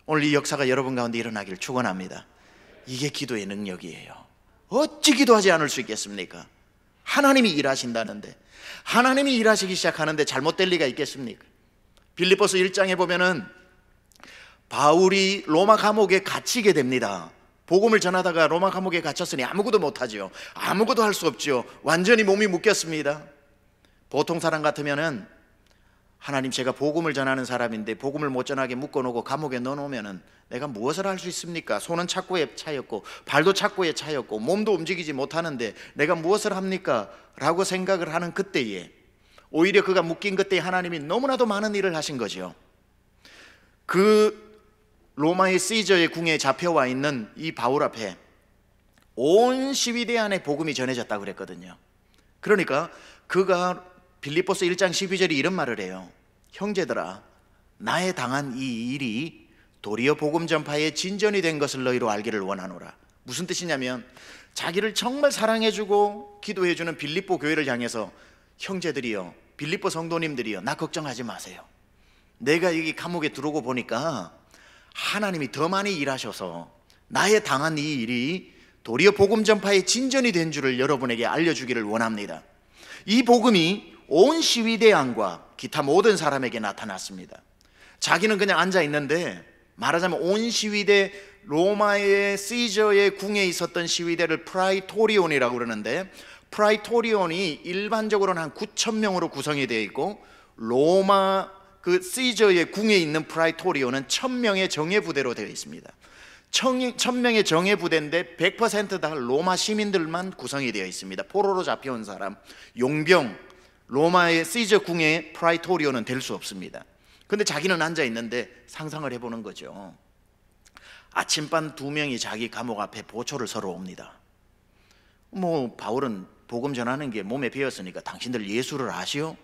오늘 이 역사가 여러분 가운데 일어나길 축원합니다. 이게 기도의 능력이에요. 어찌 기도하지 않을 수 있겠습니까? 하나님이 일하신다는데, 하나님이 일하시기 시작하는데 잘못될 리가 있겠습니까? 빌립보서 1장에 보면은 바울이 로마 감옥에 갇히게 됩니다. 복음을 전하다가 로마 감옥에 갇혔으니 아무것도 못하죠. 아무것도 할 수 없죠. 완전히 몸이 묶였습니다. 보통 사람 같으면은 하나님, 제가 복음을 전하는 사람인데 복음을 못 전하게 묶어놓고 감옥에 넣어놓으면은 내가 무엇을 할 수 있습니까? 손은 착고에 차였고 발도 착고에 차였고 몸도 움직이지 못하는데 내가 무엇을 합니까? 라고 생각을 하는 그때에, 오히려 그가 묶인 그때에 하나님이 너무나도 많은 일을 하신 거죠. 그 로마의 시저의 궁에 잡혀와 있는 이 바울 앞에 온 시위대 안에 복음이 전해졌다고 그랬거든요. 그러니까 그가 빌립보서 1장 12절에 이런 말을 해요. 형제들아, 나에 당한 이 일이 도리어 복음 전파의 진전이 된 것을 너희로 알기를 원하노라. 무슨 뜻이냐면 자기를 정말 사랑해주고 기도해주는 빌립보 교회를 향해서 형제들이요, 빌립보 성도님들이요, 나 걱정하지 마세요. 내가 여기 감옥에 들어오고 보니까 하나님이 더 많이 일하셔서 나에 당한 이 일이 도리어 복음 전파의 진전이 된 줄을 여러분에게 알려주기를 원합니다. 이 복음이 온 시위대 안과 기타 모든 사람에게 나타났습니다. 자기는 그냥 앉아 있는데, 말하자면 온 시위대, 로마의 시저의 궁에 있었던 시위대를 프라이토리온이라고 그러는데, 프라이토리온이 일반적으로는 한 9,000명으로 구성이 되어 있고, 로마 그 시저의 궁에 있는 프라이토리온은 1,000명의 정예부대로 되어 있습니다. 1,000명의 정예부대인데 100% 다 로마 시민들만 구성이 되어 있습니다. 포로로 잡혀온 사람, 용병, 로마의 시저 궁의 프라이토리온은 될 수 없습니다. 근데 자기는 앉아 있는데 상상을 해보는 거죠. 아침반 2명이 자기 감옥 앞에 보초를 서러 옵니다. 바울은 복음 전하는 게 몸에 배었으니까 당신들 예수를 아시오?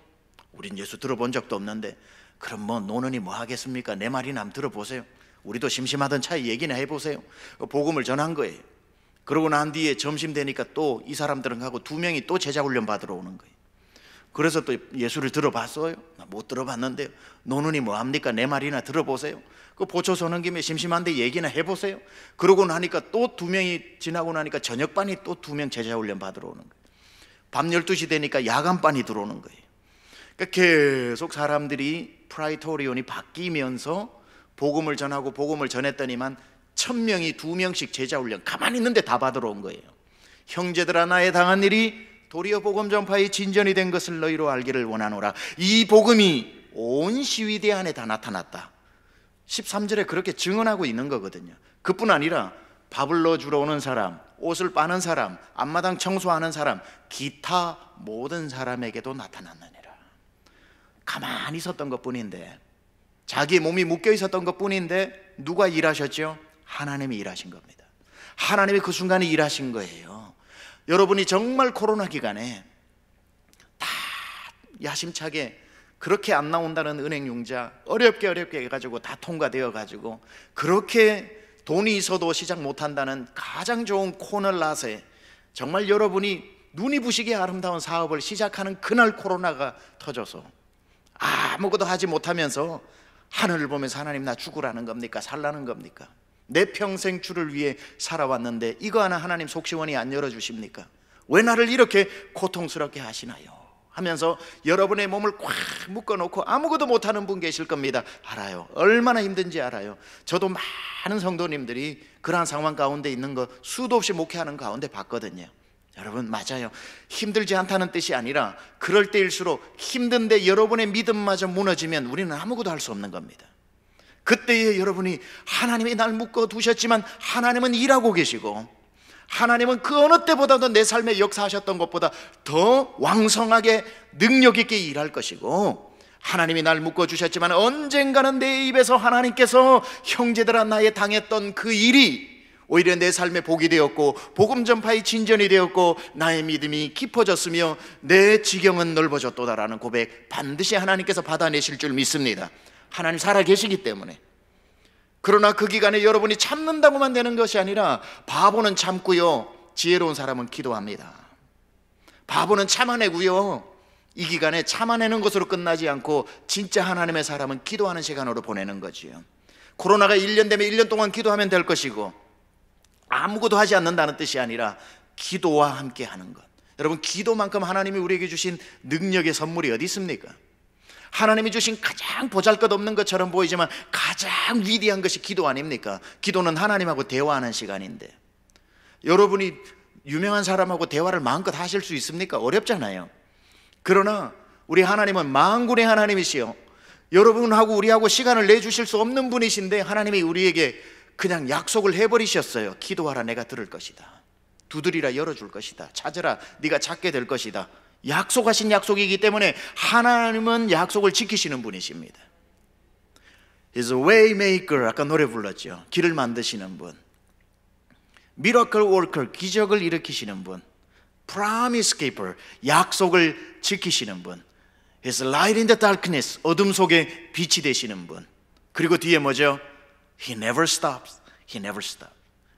우린 예수 들어본 적도 없는데 그럼 노는이 뭐 하겠습니까? 내 말이나 한번 들어보세요. 우리도 심심하던 차에 얘기나 해보세요. 복음을 전한 거예요. 그러고 난 뒤에 점심 되니까 또 이 사람들은 하고 2명이 또 제자훈련 받으러 오는 거예요. 그래서 또 예수를 들어봤어요? 못 들어봤는데요. 노는이 뭐 합니까? 내 말이나 들어보세요. 그 보초 서는 김에 심심한데 얘기나 해보세요. 그러고 나니까 또 2명이 지나고 나니까 저녁반이 또 2명 제자훈련 받으러 오는 거예요. 밤 12시 되니까 야간반이 들어오는 거예요. 그러니까 계속 사람들이 프라이토리온이 바뀌면서 복음을 전하고 복음을 전했더니만 1,000명이 2명씩 제자훈련 가만히 있는데 다 받으러 온 거예요. 형제들아, 나에 당한 일이 도리어 복음 전파의 진전이 된 것을 너희로 알기를 원하노라. 이 복음이 온 시위대 안에 다 나타났다. 13절에 그렇게 증언하고 있는 거거든요. 그뿐 아니라 밥을 넣어주러 오는 사람, 옷을 빠는 사람, 앞마당 청소하는 사람, 기타 모든 사람에게도 나타났느니라. 가만히 있었던 것뿐인데, 자기의 몸이 묶여 있었던 것뿐인데 누가 일하셨죠? 하나님이 일하신 겁니다. 하나님이 그 순간에 일하신 거예요. 여러분이 정말 코로나 기간에 다 야심차게 그렇게 안 나온다는 은행융자 어렵게 해가지고 다 통과되어 가지고 그렇게 돈이 있어도 시작 못한다는 가장 좋은 코너라세, 정말 여러분이 눈이 부시게 아름다운 사업을 시작하는 그날 코로나가 터져서 아무것도 하지 못하면서 하늘을 보면서 하나님, 나 죽으라는 겁니까? 살라는 겁니까? 내 평생 주를 위해 살아왔는데 이거 하나 하나님 속시원히 안 열어주십니까? 왜 나를 이렇게 고통스럽게 하시나요? 하면서 여러분의 몸을 꽉 묶어놓고 아무것도 못하는 분 계실 겁니다. 알아요. 얼마나 힘든지 알아요. 저도 많은 성도님들이 그러한 상황 가운데 있는 거 수도 없이 목회하는 가운데 봤거든요. 여러분, 맞아요. 힘들지 않다는 뜻이 아니라 그럴 때일수록 힘든데 여러분의 믿음마저 무너지면 우리는 아무것도 할 수 없는 겁니다. 그때에 여러분이 하나님이 날 묶어두셨지만 하나님은 일하고 계시고, 하나님은 그 어느 때보다도 내 삶에 역사하셨던 것보다 더 왕성하게 능력 있게 일할 것이고, 하나님이 날 묶어주셨지만 언젠가는 내 입에서 하나님께서 형제들아 나의 당했던 그 일이 오히려 내 삶의 복이 되었고 복음 전파의 진전이 되었고 나의 믿음이 깊어졌으며 내 지경은 넓어졌도다라는 고백 반드시 하나님께서 받아내실 줄 믿습니다. 하나님 살아계시기 때문에. 그러나 그 기간에 여러분이 참는다고만 되는 것이 아니라 바보는 참고요, 지혜로운 사람은 기도합니다. 바보는 참아내고요, 이 기간에 참아내는 것으로 끝나지 않고 진짜 하나님의 사람은 기도하는 시간으로 보내는 거지요. 코로나가 1년 되면 1년 동안 기도하면 될 것이고 아무것도 하지 않는다는 뜻이 아니라 기도와 함께 하는 것. 여러분, 기도만큼 하나님이 우리에게 주신 능력의 선물이 어디 있습니까? 하나님이 주신 가장 보잘것없는 것처럼 보이지만 가장 위대한 것이 기도 아닙니까? 기도는 하나님하고 대화하는 시간인데 여러분이 유명한 사람하고 대화를 마음껏 하실 수 있습니까? 어렵잖아요. 그러나 우리 하나님은 만군의 하나님이시요, 여러분하고 우리하고 시간을 내주실 수 없는 분이신데 하나님이 우리에게 그냥 약속을 해버리셨어요. 기도하라 내가 들을 것이다. 두드리라 열어줄 것이다. 찾으라 네가 찾게 될 것이다. 약속하신 약속이기 때문에 하나님은 약속을 지키시는 분이십니다. He's a way maker. 아까 노래 불렀죠. 길을 만드시는 분. Miracle worker. 기적을 일으키시는 분. Promise keeper. 약속을 지키시는 분. He's light in the darkness. 어둠 속에 빛이 되시는 분. 그리고 뒤에 뭐죠? He never stops. He never stops.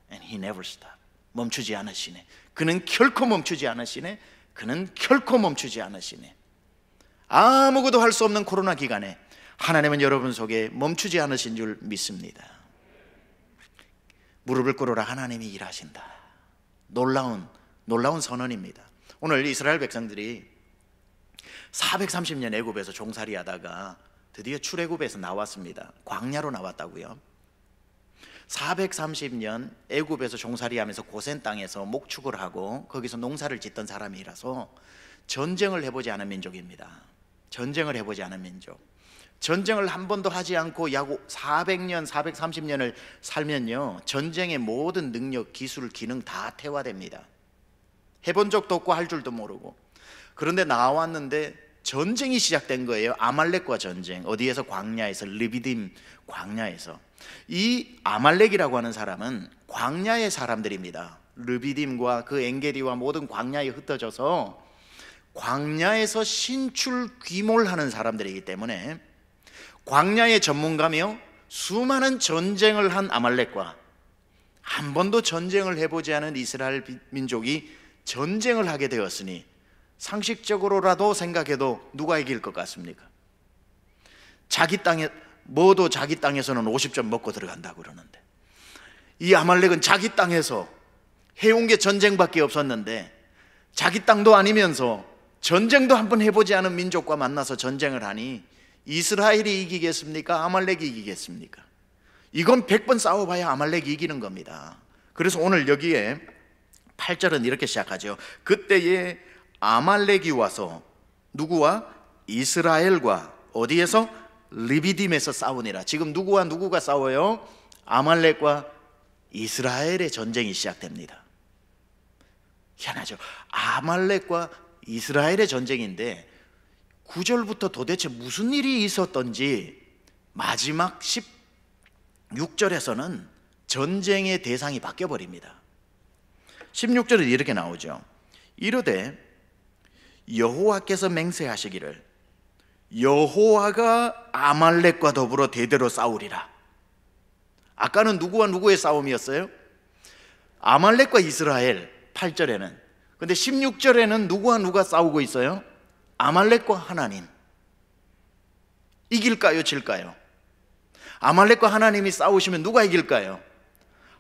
And he never stops. 멈추지 않으시네. 그는 결코 멈추지 않으시네. 그는 결코 멈추지 않으시네. 아무것도 할 수 없는 코로나 기간에 하나님은 여러분 속에 멈추지 않으신 줄 믿습니다. 무릎을 꿇어라. 하나님이 일하신다. 놀라운 선언입니다. 오늘 이스라엘 백성들이 430년 애굽에서 종살이 하다가 드디어 출애굽에서 나왔습니다. 광야로 나왔다고요. 430년 애굽에서 종살이하면서 고센 땅에서 목축을 하고 거기서 농사를 짓던 사람이라서 전쟁을 해보지 않은 민족입니다. 전쟁을 해보지 않은 민족. 전쟁을 한 번도 하지 않고 약 400년, 430년을 살면요, 전쟁의 모든 능력, 기술, 기능 다 퇴화됩니다. 해본 적도 없고 할 줄도 모르고. 그런데 나왔는데 전쟁이 시작된 거예요. 아말렉과 전쟁. 어디에서? 광야에서, 르비딤 광야에서. 이 아말렉이라고 하는 사람은 광야의 사람들입니다. 르비딤과 그 엔게디와 모든 광야에 흩어져서 광야에서 신출귀몰하는 사람들이기 때문에 광야의 전문가며 수많은 전쟁을 한 아말렉과 한 번도 전쟁을 해보지 않은 이스라엘 민족이 전쟁을 하게 되었으니 상식적으로라도 생각해도 누가 이길 것 같습니까? 자기 땅에 뭐도 자기 땅에서는 50점 먹고 들어간다고 그러는데 이 아말렉은 자기 땅에서 해온 게 전쟁밖에 없었는데 자기 땅도 아니면서 전쟁도 한번 해보지 않은 민족과 만나서 전쟁을 하니 이스라엘이 이기겠습니까? 아말렉이 이기겠습니까? 이건 100번 싸워봐야 아말렉이 이기는 겁니다. 그래서 오늘 여기에 8절은 이렇게 시작하죠. 그때에 아말렉이 와서 누구와? 이스라엘과 어디에서? 르비딤에서 싸우니라. 지금 누구와 누구가 싸워요? 아말렉과 이스라엘의 전쟁이 시작됩니다. 희한하죠. 아말렉과 이스라엘의 전쟁인데 9절부터 도대체 무슨 일이 있었던지 마지막 16절에서는 전쟁의 대상이 바뀌어버립니다. 16절에 이렇게 나오죠. 이르되 여호와께서 맹세하시기를 여호와가 아말렉과 더불어 대대로 싸우리라. 아까는 누구와 누구의 싸움이었어요? 아말렉과 이스라엘 8절에는. 근데 16절에는 누구와 누가 싸우고 있어요? 아말렉과 하나님. 이길까요? 질까요? 아말렉과 하나님이 싸우시면 누가 이길까요?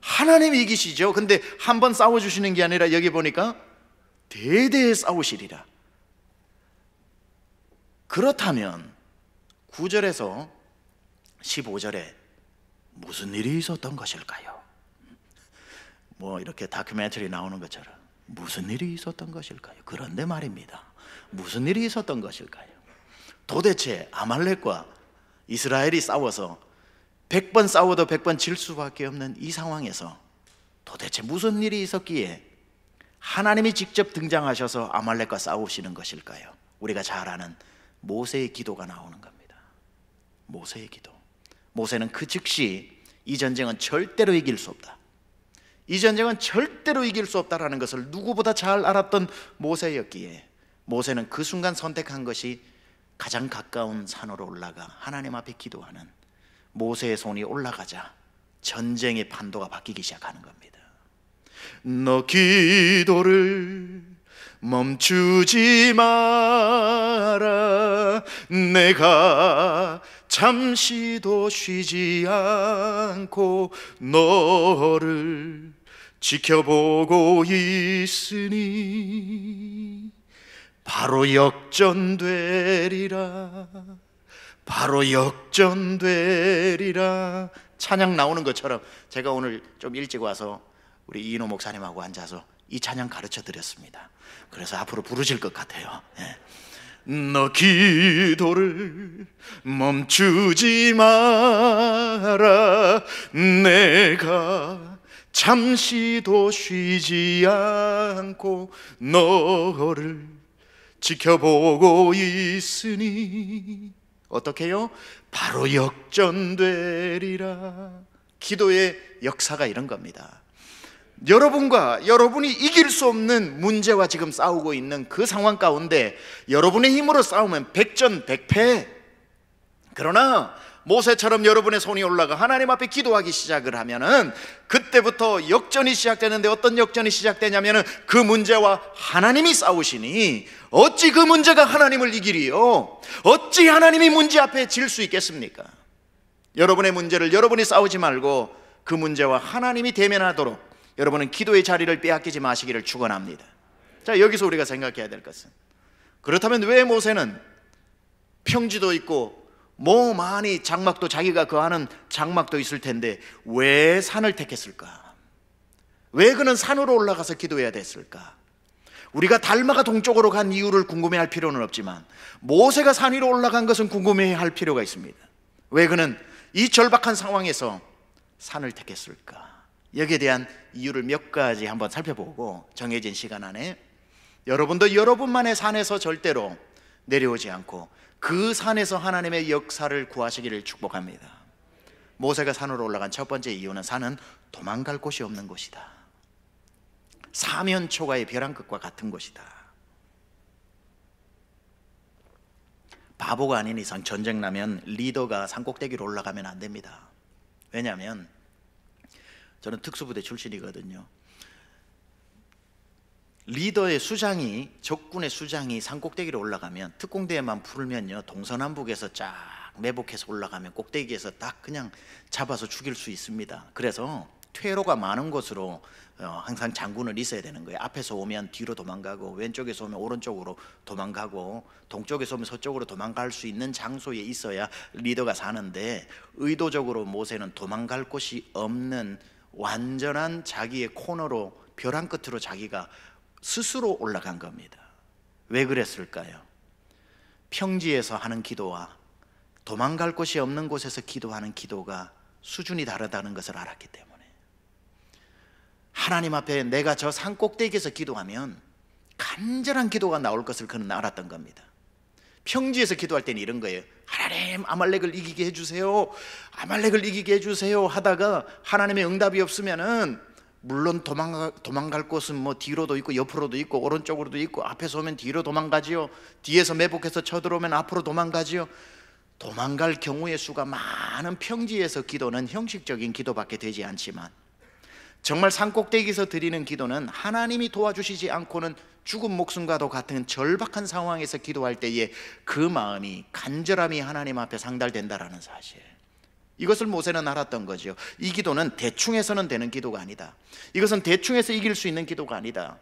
하나님이 이기시죠. 근데 한 번 싸워주시는 게 아니라 여기 보니까 대대에 싸우시리라. 그렇다면 9절에서 15절에 무슨 일이 있었던 것일까요? 뭐 이렇게 다큐멘터리 나오는 것처럼 무슨 일이 있었던 것일까요? 그런데 말입니다. 무슨 일이 있었던 것일까요? 도대체 아말렉과 이스라엘이 싸워서 100번 싸워도 100번 질 수밖에 없는 이 상황에서 도대체 무슨 일이 있었기에 하나님이 직접 등장하셔서 아말렉과 싸우시는 것일까요? 우리가 잘 아는 모세의 기도가 나오는 겁니다. 모세의 기도. 모세는 그 즉시 이 전쟁은 절대로 이길 수 없다, 이 전쟁은 절대로 이길 수 없다라는 것을 누구보다 잘 알았던 모세였기에 모세는 그 순간 선택한 것이 가장 가까운 산으로 올라가 하나님 앞에 기도하는, 모세의 손이 올라가자 전쟁의 판도가 바뀌기 시작하는 겁니다. 너 기도를 멈추지 마라, 내가 잠시도 쉬지 않고 너를 지켜보고 있으니 바로 역전되리라, 바로 역전되리라. 찬양 나오는 것처럼 제가 오늘 좀 일찍 와서 우리 이인호 목사님하고 앉아서 이 찬양 가르쳐 드렸습니다. 그래서 앞으로 부르실 것 같아요. 너 기도를 멈추지 마라, 내가 잠시도 쉬지 않고 너를 지켜보고 있으니 어떻게 해요? 바로 역전되리라. 기도의 역사가 이런 겁니다. 여러분과 여러분이 이길 수 없는 문제와 지금 싸우고 있는 그 상황 가운데 여러분의 힘으로 싸우면 백전백패. 그러나 모세처럼 여러분의 손이 올라가 하나님 앞에 기도하기 시작을 하면은 그때부터 역전이 시작되는데, 어떤 역전이 시작되냐면은 그 문제와 하나님이 싸우시니 어찌 그 문제가 하나님을 이기리요? 어찌 하나님이 문제 앞에 질 수 있겠습니까? 여러분의 문제를 여러분이 싸우지 말고 그 문제와 하나님이 대면하도록 여러분은 기도의 자리를 빼앗기지 마시기를 축원합니다. 자, 여기서 우리가 생각해야 될 것은, 그렇다면 왜 모세는 평지도 있고 뭐 많이 장막도, 자기가 거하는 장막도 있을 텐데 왜 산을 택했을까? 왜 그는 산으로 올라가서 기도해야 됐을까? 우리가 달마가 동쪽으로 간 이유를 궁금해할 필요는 없지만 모세가 산 위로 올라간 것은 궁금해할 필요가 있습니다. 왜 그는 이 절박한 상황에서 산을 택했을까? 여기에 대한 이유를 몇 가지 한번 살펴보고 정해진 시간 안에 여러분도 여러분만의 산에서 절대로 내려오지 않고 그 산에서 하나님의 역사를 구하시기를 축복합니다. 모세가 산으로 올라간 첫 번째 이유는 산은 도망갈 곳이 없는 곳이다. 사면초가의 벼랑 끝과 같은 곳이다. 바보가 아닌 이상 전쟁 나면 리더가 산꼭대기로 올라가면 안 됩니다. 왜냐하면 저는 특수부대 출신이거든요. 리더의 수장이, 적군의 수장이 산꼭대기로 올라가면, 특공대에만 풀면요 동서남북에서 쫙 매복해서 올라가면 꼭대기에서 딱 그냥 잡아서 죽일 수 있습니다. 그래서 퇴로가 많은 곳으로 항상 장군은 있어야 되는 거예요. 앞에서 오면 뒤로 도망가고, 왼쪽에서 오면 오른쪽으로 도망가고, 동쪽에서 오면 서쪽으로 도망갈 수 있는 장소에 있어야 리더가 사는데, 의도적으로 모세는 도망갈 곳이 없는 완전한 자기의 코너로, 벼랑 끝으로 자기가 스스로 올라간 겁니다. 왜 그랬을까요? 평지에서 하는 기도와 도망갈 곳이 없는 곳에서 기도하는 기도가 수준이 다르다는 것을 알았기 때문에, 하나님 앞에 내가 저 산 꼭대기에서 기도하면 간절한 기도가 나올 것을 그는 알았던 겁니다. 평지에서 기도할 때는 이런 거예요. 하나님, 아말렉을 이기게 해주세요, 아말렉을 이기게 해주세요 하다가 하나님의 응답이 없으면은, 물론 도망갈 곳은 뭐 뒤로도 있고 옆으로도 있고 오른쪽으로도 있고, 앞에서 오면 뒤로 도망가지요, 뒤에서 매복해서 쳐들어오면 앞으로 도망가지요. 도망갈 경우의 수가 많은 평지에서 기도는 형식적인 기도밖에 되지 않지만, 정말 산꼭대기에서 드리는 기도는 하나님이 도와주시지 않고는 죽은 목숨과도 같은 절박한 상황에서 기도할 때에 그 마음이, 간절함이 하나님 앞에 상달된다라는 사실, 이것을 모세는 알았던 거죠. 이 기도는 대충 해서는 되는 기도가 아니다. 이것은 대충 해서 이길 수 있는 기도가 아니다.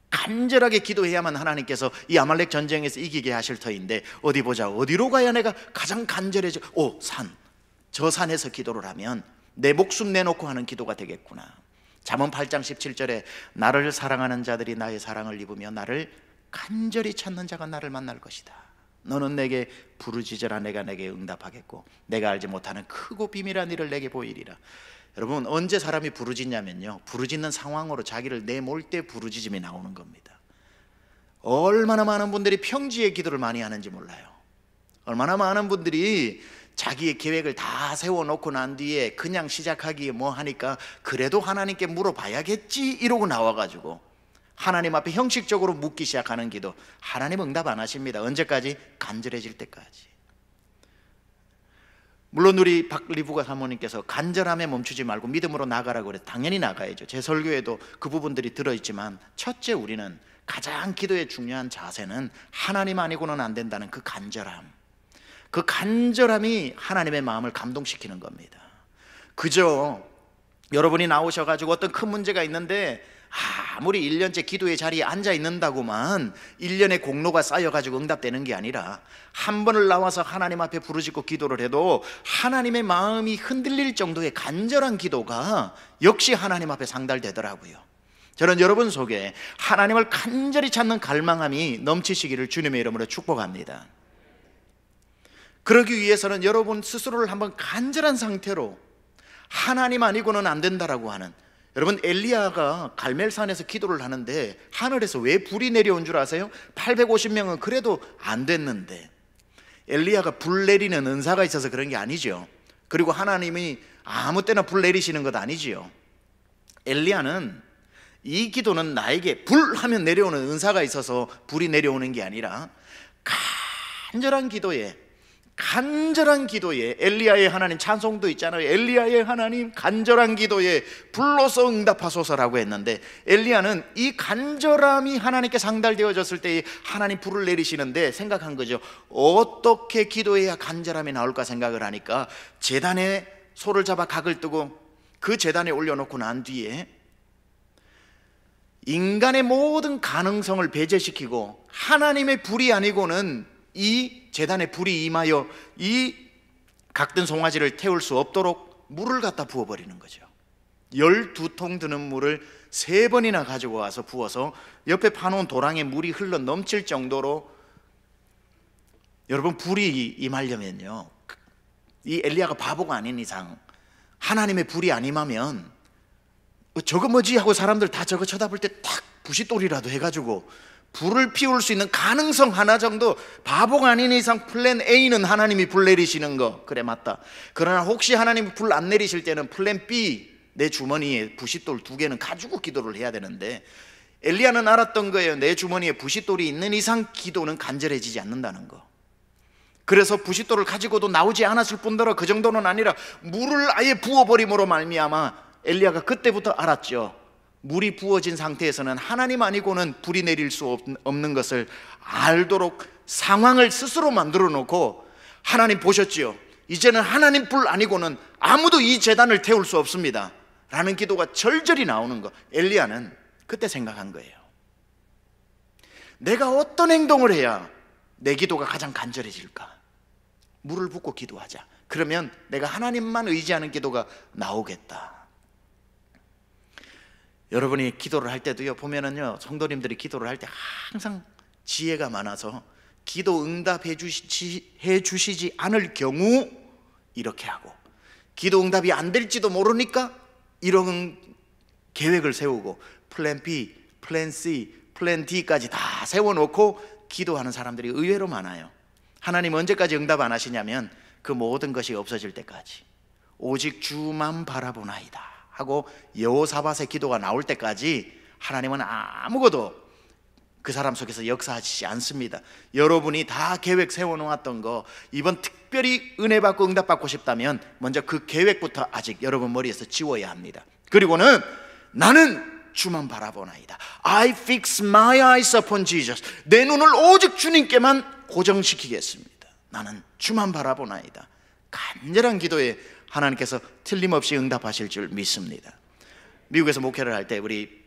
간절하게 기도해야만 하나님께서 이 아말렉 전쟁에서 이기게 하실 터인데, 어디 보자, 어디로 가야 내가 가장 간절해져? 산, 저 산에서 기도를 하면 내 목숨 내놓고 하는 기도가 되겠구나. 잠언 8장 17절에 나를 사랑하는 자들이 나의 사랑을 입으며 나를 간절히 찾는 자가 나를 만날 것이다. 너는 내게 부르짖으라, 내가 내게 응답하겠고 내가 알지 못하는 크고 비밀한 일을 내게 보이리라. 여러분, 언제 사람이 부르짖냐면요, 부르짖는 상황으로 자기를 내몰 때 부르짖음이 나오는 겁니다. 얼마나 많은 분들이 평지의 기도를 많이 하는지 몰라요. 얼마나 많은 분들이 자기의 계획을 다 세워놓고 난 뒤에 그냥 시작하기에 뭐 하니까 그래도 하나님께 물어봐야겠지 이러고 나와가지고 하나님 앞에 형식적으로 묻기 시작하는 기도, 하나님 응답 안 하십니다. 언제까지? 간절해질 때까지. 물론 우리 박리부가 사모님께서 간절함에 멈추지 말고 믿음으로 나가라고 그래. 당연히 나가야죠. 제 설교에도 그 부분들이 들어있지만, 첫째 우리는 가장 기도의 중요한 자세는 하나님 아니고는 안 된다는 그 간절함. 그 간절함이 하나님의 마음을 감동시키는 겁니다. 그저 여러분이 나오셔가지고 어떤 큰 문제가 있는데 아무리 1년째 기도의 자리에 앉아 있는다고만 1년의 공로가 쌓여가지고 응답되는 게 아니라, 한 번을 나와서 하나님 앞에 부르짖고 기도를 해도 하나님의 마음이 흔들릴 정도의 간절한 기도가 역시 하나님 앞에 상달되더라고요. 저는 여러분 속에 하나님을 간절히 찾는 갈망함이 넘치시기를 주님의 이름으로 축복합니다. 그러기 위해서는 여러분 스스로를 한번 간절한 상태로 하나님 아니고는 안 된다라고 하는, 여러분 엘리야가 갈멜산에서 기도를 하는데 하늘에서 왜 불이 내려온 줄 아세요? 850명은 그래도 안 됐는데, 엘리야가 불 내리는 은사가 있어서 그런 게 아니죠. 그리고 하나님이 아무 때나 불 내리시는 것 아니지요. 엘리야는 이 기도는 나에게 불 하면 내려오는 은사가 있어서 불이 내려오는 게 아니라 간절한 기도에 엘리야의 하나님 찬송도 있잖아요. 엘리야의 하나님 간절한 기도에 불로서 응답하소서라고 했는데, 엘리야는 이 간절함이 하나님께 상달되어졌을 때 하나님 불을 내리시는데 생각한 거죠. 어떻게 기도해야 간절함이 나올까 생각을 하니까 제단에 소를 잡아 각을 뜨고 그 제단에 올려놓고 난 뒤에 인간의 모든 가능성을 배제시키고 하나님의 불이 아니고는 이 제단에 불이 임하여 이 각든 송아지를 태울 수 없도록 물을 갖다 부어버리는 거죠. 12통 드는 물을 3번이나 가지고 와서 부어서 옆에 파놓은 도랑에 물이 흘러 넘칠 정도로, 여러분 불이 임하려면요, 이 엘리야가 바보가 아닌 이상 하나님의 불이 안 임하면 저거 뭐지 하고 사람들 다 저거 쳐다볼 때 탁 부싯돌이라도 해가지고 불을 피울 수 있는 가능성 하나 정도, 바보가 아닌 이상 플랜 A는 하나님이 불 내리시는 거, 그래 맞다. 그러나 혹시 하나님이 불 안 내리실 때는 플랜 B, 내 주머니에 부싯돌 2개는 가지고 기도를 해야 되는데, 엘리야는 알았던 거예요. 내 주머니에 부싯돌이 있는 이상 기도는 간절해지지 않는다는 거. 그래서 부싯돌을 가지고도 나오지 않았을 뿐더러 그 정도는 아니라 물을 아예 부어버림으로 말미암아 엘리야가 그때부터 알았죠. 물이 부어진 상태에서는 하나님 아니고는 불이 내릴 수 없는 것을 알도록 상황을 스스로 만들어 놓고, 하나님 보셨지요? 이제는 하나님 불 아니고는 아무도 이 제단을 태울 수 없습니다 라는 기도가 절절히 나오는 거. 엘리야는 그때 생각한 거예요. 내가 어떤 행동을 해야 내 기도가 가장 간절해질까? 물을 붓고 기도하자. 그러면 내가 하나님만 의지하는 기도가 나오겠다. 여러분이 기도를 할 때도요, 보면은요, 성도님들이 기도를 할 때 항상 지혜가 많아서 기도 응답해 주시지 않을 경우 이렇게 하고, 기도 응답이 안 될지도 모르니까 이런 계획을 세우고 플랜 B, 플랜 C, 플랜 D까지 다 세워놓고 기도하는 사람들이 의외로 많아요. 하나님 언제까지 응답 안 하시냐면 그 모든 것이 없어질 때까지, 오직 주만 바라보나이다 하고 여호사밧의 기도가 나올 때까지 하나님은 아무것도 그 사람 속에서 역사하시지 않습니다. 여러분이 다 계획 세워놓았던 거 이번 특별히 은혜 받고 응답 받고 싶다면 먼저 그 계획부터 아직 여러분 머리에서 지워야 합니다. 그리고는 나는 주만 바라보나이다. I fix my eyes upon Jesus. 내 눈을 오직 주님께만 고정시키겠습니다. 나는 주만 바라보나이다. 간절한 기도에 하나님께서 틀림없이 응답하실 줄 믿습니다. 미국에서 목회를 할 때 우리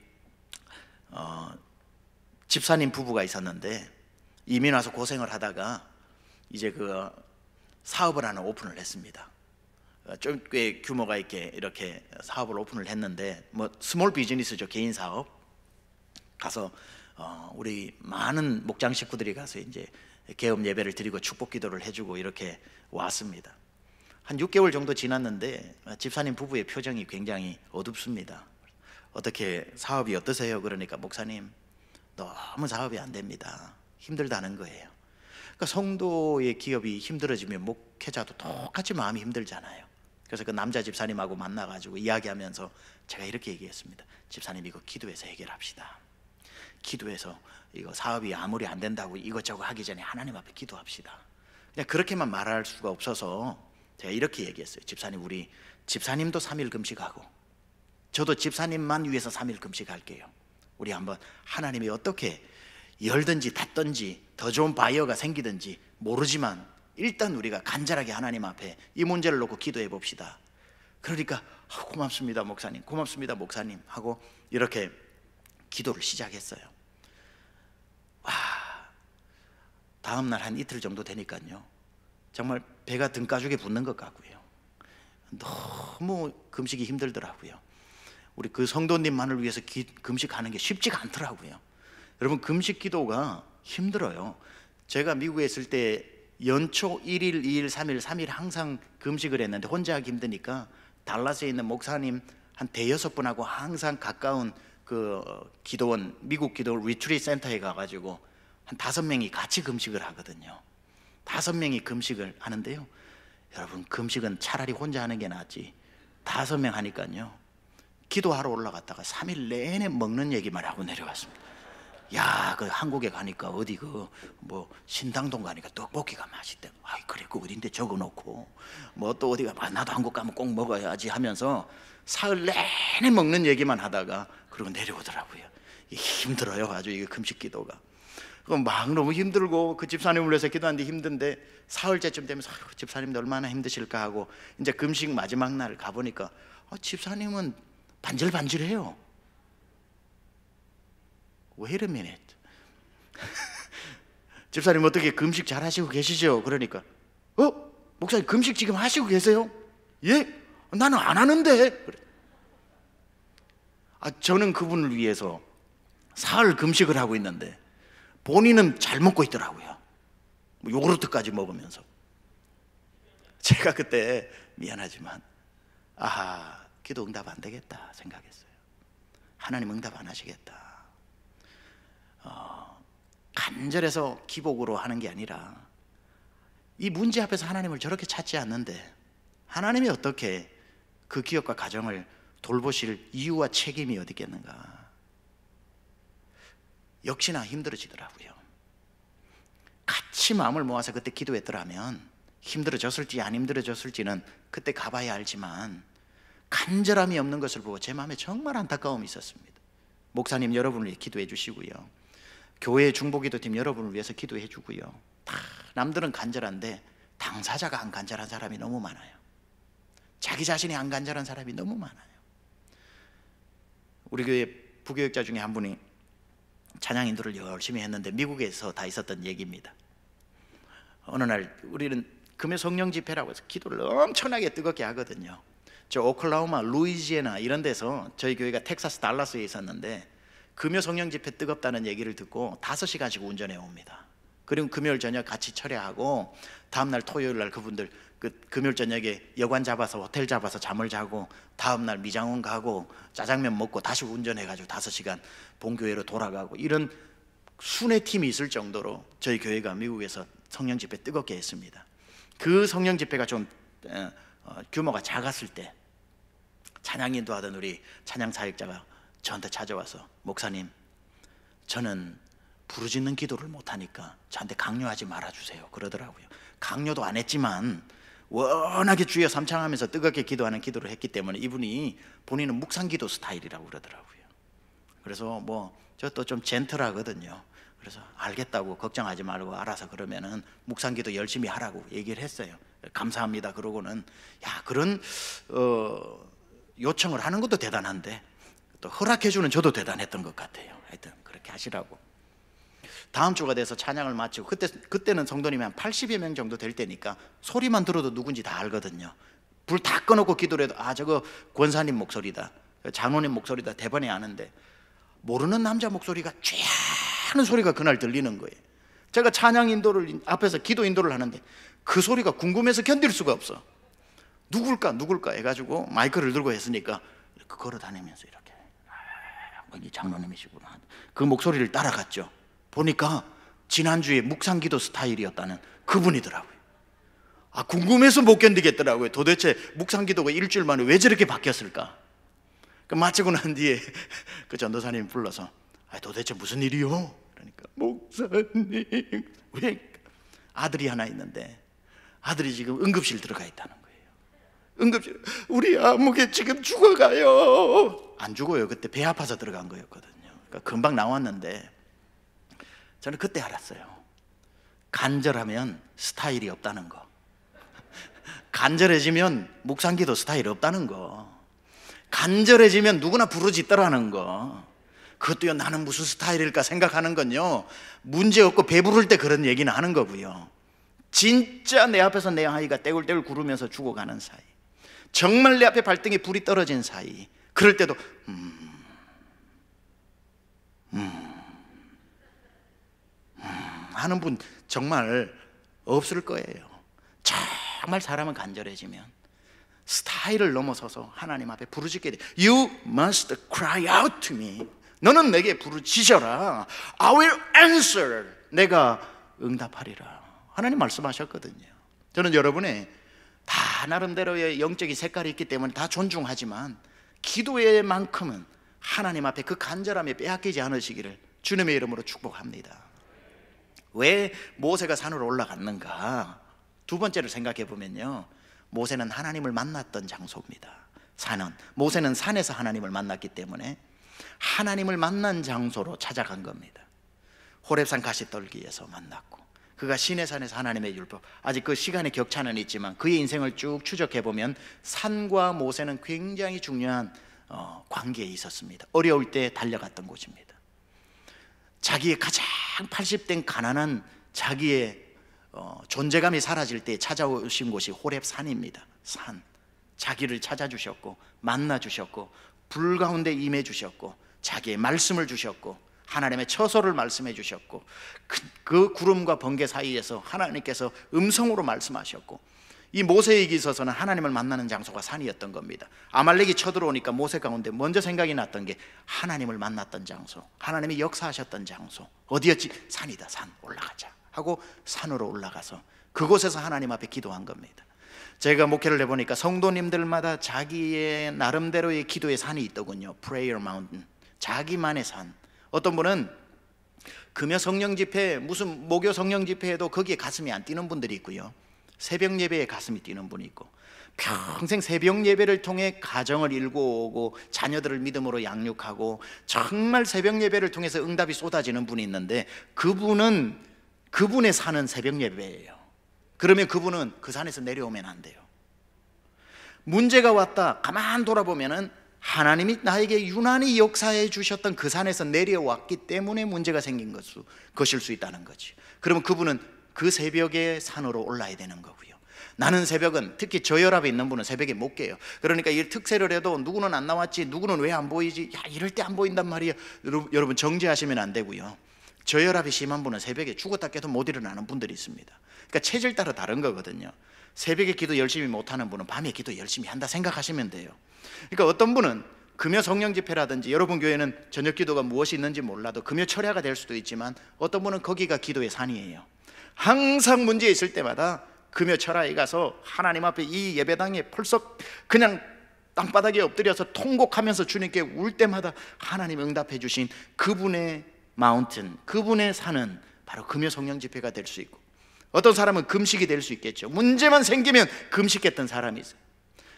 집사님 부부가 있었는데, 이민 와서 고생을 하다가 이제 그 사업을 하나 오픈을 했습니다. 좀 꽤 규모가 있게 이렇게 사업을 오픈을 했는데, 뭐 스몰 비즈니스죠, 개인 사업. 가서 우리 많은 목장 식구들이 가서 이제 개업 예배를 드리고 축복 기도를 해주고 이렇게 왔습니다. 한 6개월 정도 지났는데 집사님 부부의 표정이 굉장히 어둡습니다. 어떻게 사업이 어떠세요? 그러니까 목사님 너무 사업이 안 됩니다. 힘들다는 거예요. 그러니까 성도의 기업이 힘들어지면 목회자도 똑같이 마음이 힘들잖아요. 그래서 그 남자 집사님하고 만나가지고 이야기하면서 제가 이렇게 얘기했습니다. 집사님, 이거 기도해서 해결합시다. 기도해서 이거 사업이 아무리 안 된다고 이것저것 하기 전에 하나님 앞에 기도합시다. 그냥 그렇게만 말할 수가 없어서 제가 이렇게 얘기했어요. 집사님, 우리 집사님도 3일 금식하고 저도 집사님만 위해서 3일 금식할게요. 우리 한번 하나님이 어떻게 열든지 닫든지 더 좋은 바이어가 생기든지 모르지만 일단 우리가 간절하게 하나님 앞에 이 문제를 놓고 기도해 봅시다. 그러니까 고맙습니다 목사님, 고맙습니다 목사님 하고 이렇게 기도를 시작했어요. 와, 다음 날 한 이틀 정도 되니까요, 정말 배가 등가죽에 붙는 것 같고요. 너무 금식이 힘들더라고요. 우리 그 성도님만을 위해서 금식하는 게 쉽지가 않더라고요. 여러분, 금식 기도가 힘들어요. 제가 미국에 있을 때 연초 1일, 2일, 3일, 3일 항상 금식을 했는데 혼자 하기 힘드니까 달라스에 있는 목사님 한 5-6분하고 항상 가까운 그 기도원, 미국 기도원 리트리트 센터에 가가지고 한 5명이 같이 금식을 하거든요. 5명이 금식을 하는데요, 여러분, 금식은 차라리 혼자 하는 게 낫지 5명 하니까요, 기도하러 올라갔다가 3일 내내 먹는 얘기만 하고 내려왔습니다. 야, 그 한국에 가니까 어디 그 뭐 신당동 가니까 떡볶이가 맛있대. 아이, 그래, 그 어딘데 적어놓고 뭐 또 어디가 나도 한국 가면 꼭 먹어야지 하면서 사흘 내내 먹는 얘기만 하다가 그러고 내려오더라고요. 힘들어요, 아주 이게 금식 기도가. 막 너무 힘들고 그 집사님을 위해서 기도하는데 힘든데 사흘째쯤 되면서 집사님도 얼마나 힘드실까 하고 이제 금식 마지막 날 가보니까 집사님은 반질반질해요. Wait a minute. 집사님 어떻게 금식 잘 하시고 계시죠? 그러니까 목사님 금식 지금 하시고 계세요? 예? 나는 안 하는데. 그래. 저는 그분을 위해서 사흘 금식을 하고 있는데 본인은 잘 먹고 있더라고요. 요구르트까지 먹으면서. 제가 그때 미안하지만 기도 응답 안 되겠다 생각했어요. 하나님 응답 안 하시겠다. 간절해서 기복으로 하는 게 아니라 이 문제 앞에서 하나님을 저렇게 찾지 않는데 하나님이 어떻게 그 기업과 가정을 돌보실 이유와 책임이 어디 있겠는가. 역시나 힘들어지더라고요. 같이 마음을 모아서 그때 기도했더라면 힘들어졌을지 안 힘들어졌을지는 그때 가봐야 알지만 간절함이 없는 것을 보고 제 마음에 정말 안타까움이 있었습니다. 목사님 여러분을 위해 기도해 주시고요, 교회 중보기도팀 여러분을 위해서 기도해 주고요, 다 남들은 간절한데 당사자가 안 간절한 사람이 너무 많아요. 자기 자신이 안 간절한 사람이 너무 많아요. 우리 교회 부교육자 중에 한 분이 찬양 인도를 열심히 했는데 미국에서 다 있었던 얘기입니다. 어느 날 우리는 금요 성령 집회라고 해서 기도를 엄청나게 뜨겁게 하거든요. 저 오클라호마, 루이지애나 이런 데서 저희 교회가 텍사스 달라스에 있었는데 금요 성령 집회 뜨겁다는 얘기를 듣고 5시간씩 운전해 옵니다. 그리고 금요일 저녁 같이 철회하고 다음날 토요일 날 그분들 금요일 저녁에 여관 잡아서 호텔 잡아서 잠을 자고 다음날 미장원 가고 짜장면 먹고 다시 운전해가지고 5시간 본교회로 돌아가고 이런 순회팀이 있을 정도로 저희 교회가 미국에서 성령 집회 뜨겁게 했습니다. 그 성령 집회가 좀 규모가 작았을 때 찬양 인도하던 우리 찬양 사역자가 저한테 찾아와서 목사님, 저는 부르짖는 기도를 못하니까 저한테 강요하지 말아주세요 그러더라고요. 강요도 안 했지만 워낙에 주여 삼창하면서 뜨겁게 기도하는 기도를 했기 때문에 이분이 본인은 묵상기도 스타일이라고 그러더라고요. 그래서 저도 좀 젠틀하거든요. 그래서 알겠다고, 걱정하지 말고 알아서 그러면은 묵상기도 열심히 하라고 얘기를 했어요. 감사합니다 그러고는 그런 요청을 하는 것도 대단한데 또 허락해주는 저도 대단했던 것 같아요. 하여튼 그렇게 하시라고. 다음 주가 돼서 찬양을 마치고 그때는 성도님이 한 80여 명 정도 될 때니까 소리만 들어도 누군지 다 알거든요. 불 다 꺼놓고 기도를 해도 저거 권사님 목소리다, 장로님 목소리다 대번에 아는데 모르는 남자 목소리가 쥐 하는 소리가 그날 들리는 거예요. 제가 찬양 인도를 앞에서 기도 인도를 하는데 그 소리가 궁금해서 견딜 수가 없어. 누굴까 해가지고 마이크를 들고 했으니까 걸어 다니면서 이렇게 이 장로님이시구나 그 목소리를 따라갔죠. 보니까 지난주에 묵상기도 스타일이었다는 그분이더라고요. 궁금해서 못 견디겠더라고요. 도대체 묵상기도가 일주일 만에 왜 저렇게 바뀌었을까? 마치고 난 뒤에 그 전도사님 불러서 도대체 무슨 일이요? 그러니까 목사님, 왜? 아들이 하나 있는데 아들이 지금 응급실 들어가 있다는 거예요. 응급실, 우리 아무개 지금 죽어가요. 안 죽어요. 그때 배 아파서 들어간 거였거든요. 그러니까 금방 나왔는데 저는 그때 알았어요. 간절하면 스타일이 없다는 거. 간절해지면 묵상기도 스타일이 없다는 거. 간절해지면 누구나 부르짖더라는 거. 그것도요, 나는 무슨 스타일일까 생각하는 건요, 문제없고 배부를 때 그런 얘기는 하는 거고요. 진짜 내 앞에서 내 아이가 떼굴떼굴 구르면서 죽어가는 사이, 정말 내 앞에 발등에 불이 떨어진 사이, 그럴 때도 하는 분 정말 없을 거예요. 정말 사람은 간절해지면 스타일을 넘어서서 하나님 앞에 부르짖게 돼. You must cry out to me. 너는 내게 부르짖어라. I will answer. 내가 응답하리라. 하나님 말씀하셨거든요. 저는 여러분의 다 나름대로의 영적인 색깔이 있기 때문에 다 존중하지만 기도의 만큼은 하나님 앞에 그 간절함에 빼앗기지 않으시기를 주님의 이름으로 축복합니다. 왜 모세가 산으로 올라갔는가? 두 번째를 생각해 보면요, 모세는 하나님을 만났던 장소입니다. 모세는 산에서 하나님을 만났기 때문에 하나님을 만난 장소로 찾아간 겁니다. 호렙산 가시떨기에서 만났고, 그가 시내산에서 하나님의 율법, 아직 그 시간의 격차는 있지만 그의 인생을 쭉 추적해 보면 산과 모세는 굉장히 중요한 관계에 있었습니다. 어려울 때 달려갔던 곳입니다. 자기의 가장 80된 가난한 자기의 존재감이 사라질 때 찾아오신 곳이 호렙산입니다. 산. 자기를 찾아주셨고 만나주셨고 불 가운데 임해주셨고 자기의 말씀을 주셨고 하나님의 처소를 말씀해 주셨고 그 구름과 번개 사이에서 하나님께서 음성으로 말씀하셨고, 이 모세에게 있어서는 하나님을 만나는 장소가 산이었던 겁니다. 아말렉이 쳐들어오니까 모세 가운데 먼저 생각이 났던 게 하나님을 만났던 장소, 하나님이 역사하셨던 장소 어디였지? 산이다. 산 올라가자 하고 산으로 올라가서 그곳에서 하나님 앞에 기도한 겁니다. 제가 목회를 해보니까 성도님들마다 자기의 나름대로의 기도의 산이 있더군요. Prayer Mountain, 자기만의 산. 어떤 분은 금요 성령 집회, 무슨 목요 성령 집회에도 거기에 가슴이 안 뛰는 분들이 있고요, 새벽 예배에 가슴이 뛰는 분이 있고, 평생 새벽 예배를 통해 가정을 일구고 자녀들을 믿음으로 양육하고 정말 새벽 예배를 통해서 응답이 쏟아지는 분이 있는데, 그분의 산은 새벽 예배예요. 그러면 그분은 그 산에서 내려오면 안 돼요. 문제가 왔다 가만 돌아보면은 하나님이 나에게 유난히 역사해 주셨던 그 산에서 내려왔기 때문에 문제가 생긴 것일 수 있다는 거지. 그러면 그분은 그 새벽에 산으로 올라야 되는 거고요. 나는 새벽은, 특히 저혈압에 있는 분은 새벽에 못 깨요. 그러니까 이 특세를 해도 누구는 안 나왔지, 누구는 왜 안 보이지, 이럴 때 안 보인단 말이에요. 여러분 정죄하시면 안 되고요. 저혈압이 심한 분은 새벽에 죽었다 깨도 못 일어나는 분들이 있습니다. 그러니까 체질 따라 다른 거거든요. 새벽에 기도 열심히 못하는 분은 밤에 기도 열심히 한다 생각하시면 돼요. 그러니까 어떤 분은 금요 성령 집회라든지, 여러분 교회는 저녁 기도가 무엇이 있는지 몰라도 금요 철야가 될 수도 있지만, 어떤 분은 거기가 기도의 산이에요. 항상 문제 있을 때마다 금요 철야에 가서 하나님 앞에 이 예배당에 펄썩 그냥 땅바닥에 엎드려서 통곡하면서 주님께 울 때마다 하나님 응답해 주신 그분의 마운틴, 그분의 산은 바로 금요 성령 집회가 될 수 있고, 어떤 사람은 금식이 될 수 있겠죠. 문제만 생기면 금식했던 사람이 있어요.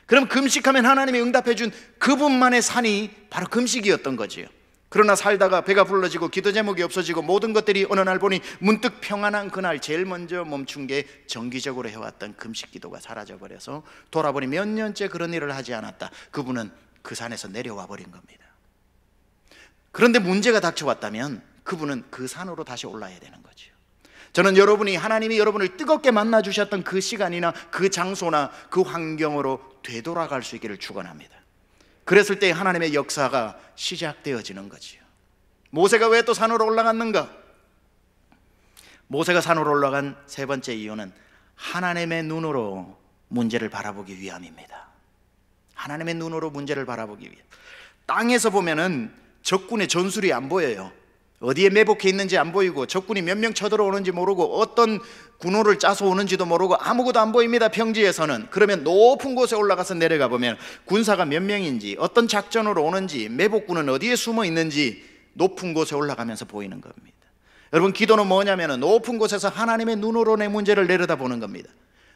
그럼 금식하면 하나님이 응답해 준 그분만의 산이 바로 금식이었던 거지요. 그러나 살다가 배가 불러지고 기도 제목이 없어지고 모든 것들이 어느 날 보니 문득 평안한 그날 제일 먼저 멈춘 게 정기적으로 해왔던 금식 기도가 사라져버려서 돌아보니 몇 년째 그런 일을 하지 않았다. 그분은 그 산에서 내려와 버린 겁니다. 그런데 문제가 닥쳐왔다면 그분은 그 산으로 다시 올라야 되는 거죠. 저는 여러분이, 하나님이 여러분을 뜨겁게 만나 주셨던 그 시간이나 그 장소나 그 환경으로 되돌아갈 수 있기를 축원합니다. 그랬을 때 하나님의 역사가 시작되어지는 거지요. 모세가 왜 또 산으로 올라갔는가? 모세가 산으로 올라간 세 번째 이유는 하나님의 눈으로 문제를 바라보기 위함입니다. 하나님의 눈으로 문제를 바라보기 위함. 땅에서 보면은 적군의 전술이 안 보여요. 어디에 매복해 있는지 안 보이고 적군이 몇 명 쳐들어오는지 모르고 어떤 군호를 짜서 오는지도 모르고 아무것도 안 보입니다. 평지에서는. 그러면 높은 곳에 올라가서 내려가 보면 군사가 몇 명인지, 어떤 작전으로 오는지, 매복군은 어디에 숨어 있는지 높은 곳에 올라가면서 보이는 겁니다. 여러분, 기도는 뭐냐면 높은 곳에서 하나님의 눈으로 내 문제를 내려다보는 겁니다.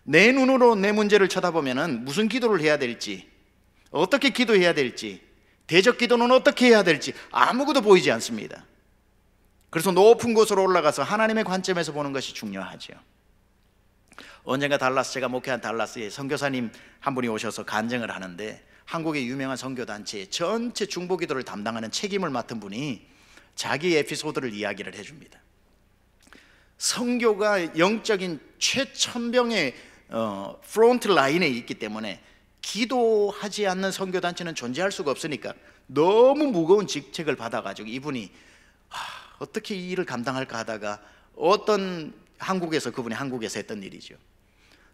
내 눈으로 내 문제를 쳐다보면 무슨 기도를 해야 될지, 어떻게 기도해야 될지, 대적 기도는 어떻게 해야 될지 아무것도 보이지 않습니다. 그래서 높은 곳으로 올라가서 하나님의 관점에서 보는 것이 중요하죠. 언젠가 제가 목회한 달라스에 선교사님 한 분이 오셔서 간증을 하는데, 한국의 유명한 선교단체의 전체 중보기도를 담당하는 책임을 맡은 분이 자기 에피소드를 이야기를 해줍니다. 선교가 영적인 최천병의 프론트 라인에 있기 때문에 기도하지 않는 선교단체는 존재할 수가 없으니까 너무 무거운 직책을 받아가지고 이분이 어떻게 이 일을 감당할까 하다가 그분이 한국에서 했던 일이죠.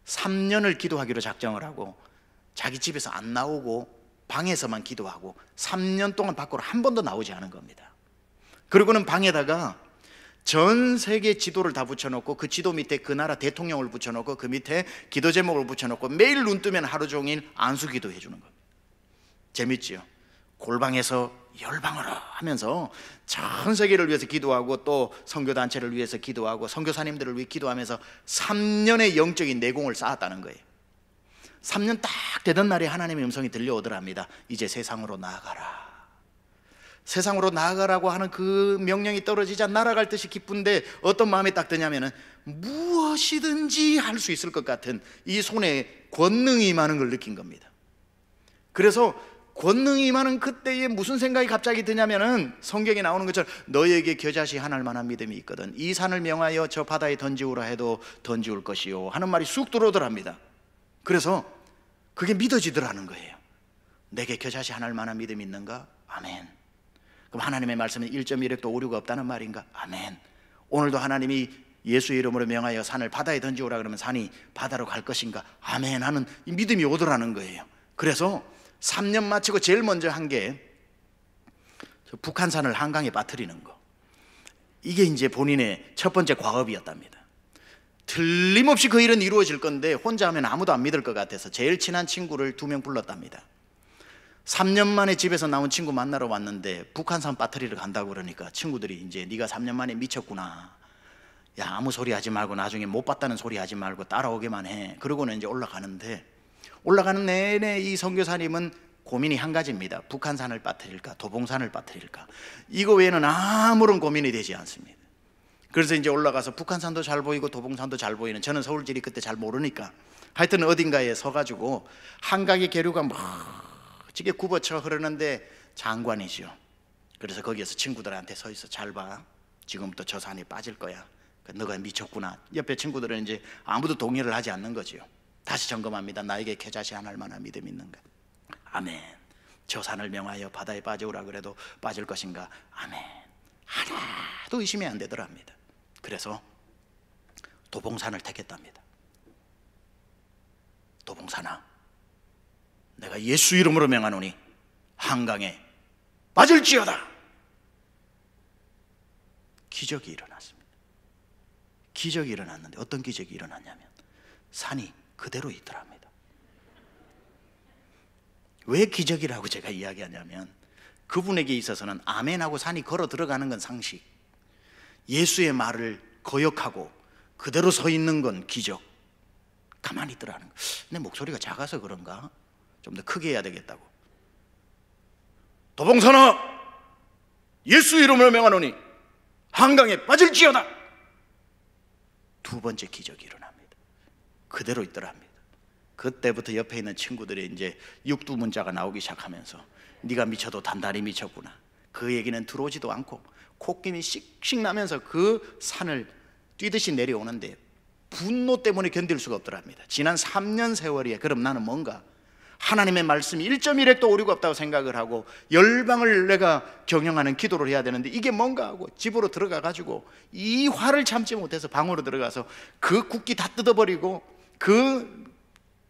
3년을 기도하기로 작정을 하고 자기 집에서 안 나오고 방에서만 기도하고 3년 동안 밖으로 한 번도 나오지 않은 겁니다. 그리고는 방에다가 전 세계 지도를 다 붙여놓고 그 지도 밑에 그 나라 대통령을 붙여놓고 그 밑에 기도 제목을 붙여놓고 매일 눈 뜨면 하루 종일 안수기도 해주는 겁니다. 재밌지요? 골방에서 열방을 하면서 전 세계를 위해서 기도하고 또 선교단체를 위해서 기도하고 선교사님들을 위해 기도하면서 3년의 영적인 내공을 쌓았다는 거예요. 3년 딱 되던 날에 하나님의 음성이 들려오더랍니다. 이제 세상으로 나아가라. 세상으로 나아가라고 하는 그 명령이 떨어지자 날아갈 듯이 기쁜데 어떤 마음이 딱 드냐면은 무엇이든지 할 수 있을 것 같은 이 손에 권능이 임하는 걸 느낀 겁니다. 그래서 권능이 임하는 그때에 무슨 생각이 갑자기 드냐면은 성경에 나오는 것처럼 너희에게 겨자씨 하나를 만한 믿음이 있거든. 이 산을 명하여 저 바다에 던지우라 해도 던지울 것이요 하는 말이 쑥 들어오더랍니다. 그래서 그게 믿어지더라는 거예요. 내게 겨자씨 하나를 만한 믿음이 있는가? 아멘. 그럼 하나님의 말씀은 1.1획도 오류가 없다는 말인가? 아멘. 오늘도 하나님이 예수의 이름으로 명하여 산을 바다에 던지오라 그러면 산이 바다로 갈 것인가? 아멘 하는 이 믿음이 오더라는 거예요. 그래서 3년 마치고 제일 먼저 한 게 북한산을 한강에 빠뜨리는 거. 이게 이제 본인의 첫 번째 과업이었답니다. 틀림없이 그 일은 이루어질 건데 혼자 하면 아무도 안 믿을 것 같아서 제일 친한 친구를 2명 불렀답니다. 3년 만에 집에서 나온 친구 만나러 왔는데 북한산 빠뜨리러 간다고 그러니까 친구들이 이제 네가 3년 만에 미쳤구나. 야, 아무 소리 하지 말고 나중에 못 봤다는 소리 하지 말고 따라오기만 해. 그러고는 이제 올라가는데 올라가는 내내 이 선교사님은 고민이 한 가지입니다. 북한산을 빠뜨릴까 도봉산을 빠뜨릴까. 이거 외에는 아무런 고민이 되지 않습니다. 그래서 이제 올라가서 북한산도 잘 보이고 도봉산도 잘 보이는, 저는 서울지리 그때 잘 모르니까 하여튼 어딘가에 서가지고 한강의 계류가 멋지게 굽어쳐 흐르는데 장관이죠. 그래서 거기에서 친구들한테 서 있어. 잘 봐, 지금부터 저 산이 빠질 거야. 너가 미쳤구나. 옆에 친구들은 이제 아무도 동의를 하지 않는 거죠. 다시 점검합니다. 나에게 겨자씨 하나를 만한 믿음이 있는가? 아멘. 저 산을 명하여 바다에 빠져오라 그래도 빠질 것인가? 아멘. 하나도 의심이 안 되더랍니다. 그래서 도봉산을 택했답니다. 도봉산아, 내가 예수 이름으로 명하노니 한강에 빠질지어다. 기적이 일어났습니다. 기적이 일어났는데 어떤 기적이 일어났냐면 산이 그대로 있더랍니다. 왜 기적이라고 제가 이야기하냐면 그분에게 있어서는 아멘하고 산이 걸어 들어가는 건 상식, 예수의 말을 거역하고 그대로 서 있는 건 기적. 가만히 있더라는 거. 내 목소리가 작아서 그런가? 좀 더 크게 해야 되겠다고. 도봉산아, 예수 이름으로 명하노니 한강에 빠질지어다. 두 번째 기적이 일어납니다. 그대로 있더랍니다. 그때부터 옆에 있는 친구들이 이제 육두문자가 나오기 시작하면서 네가 미쳐도 단단히 미쳤구나. 그 얘기는 들어오지도 않고 콧김이 씩씩 나면서 그 산을 뛰듯이 내려오는데 분노 때문에 견딜 수가 없더랍니다. 지난 3년 세월이에 그럼 나는 뭔가 하나님의 말씀이 1.1획도 오류가 없다고 생각을 하고 열방을 내가 경영하는 기도를 해야 되는데 이게 뭔가 하고 집으로 들어가 가지고 이 화를 참지 못해서 방으로 들어가서 그 국기 다 뜯어버리고 그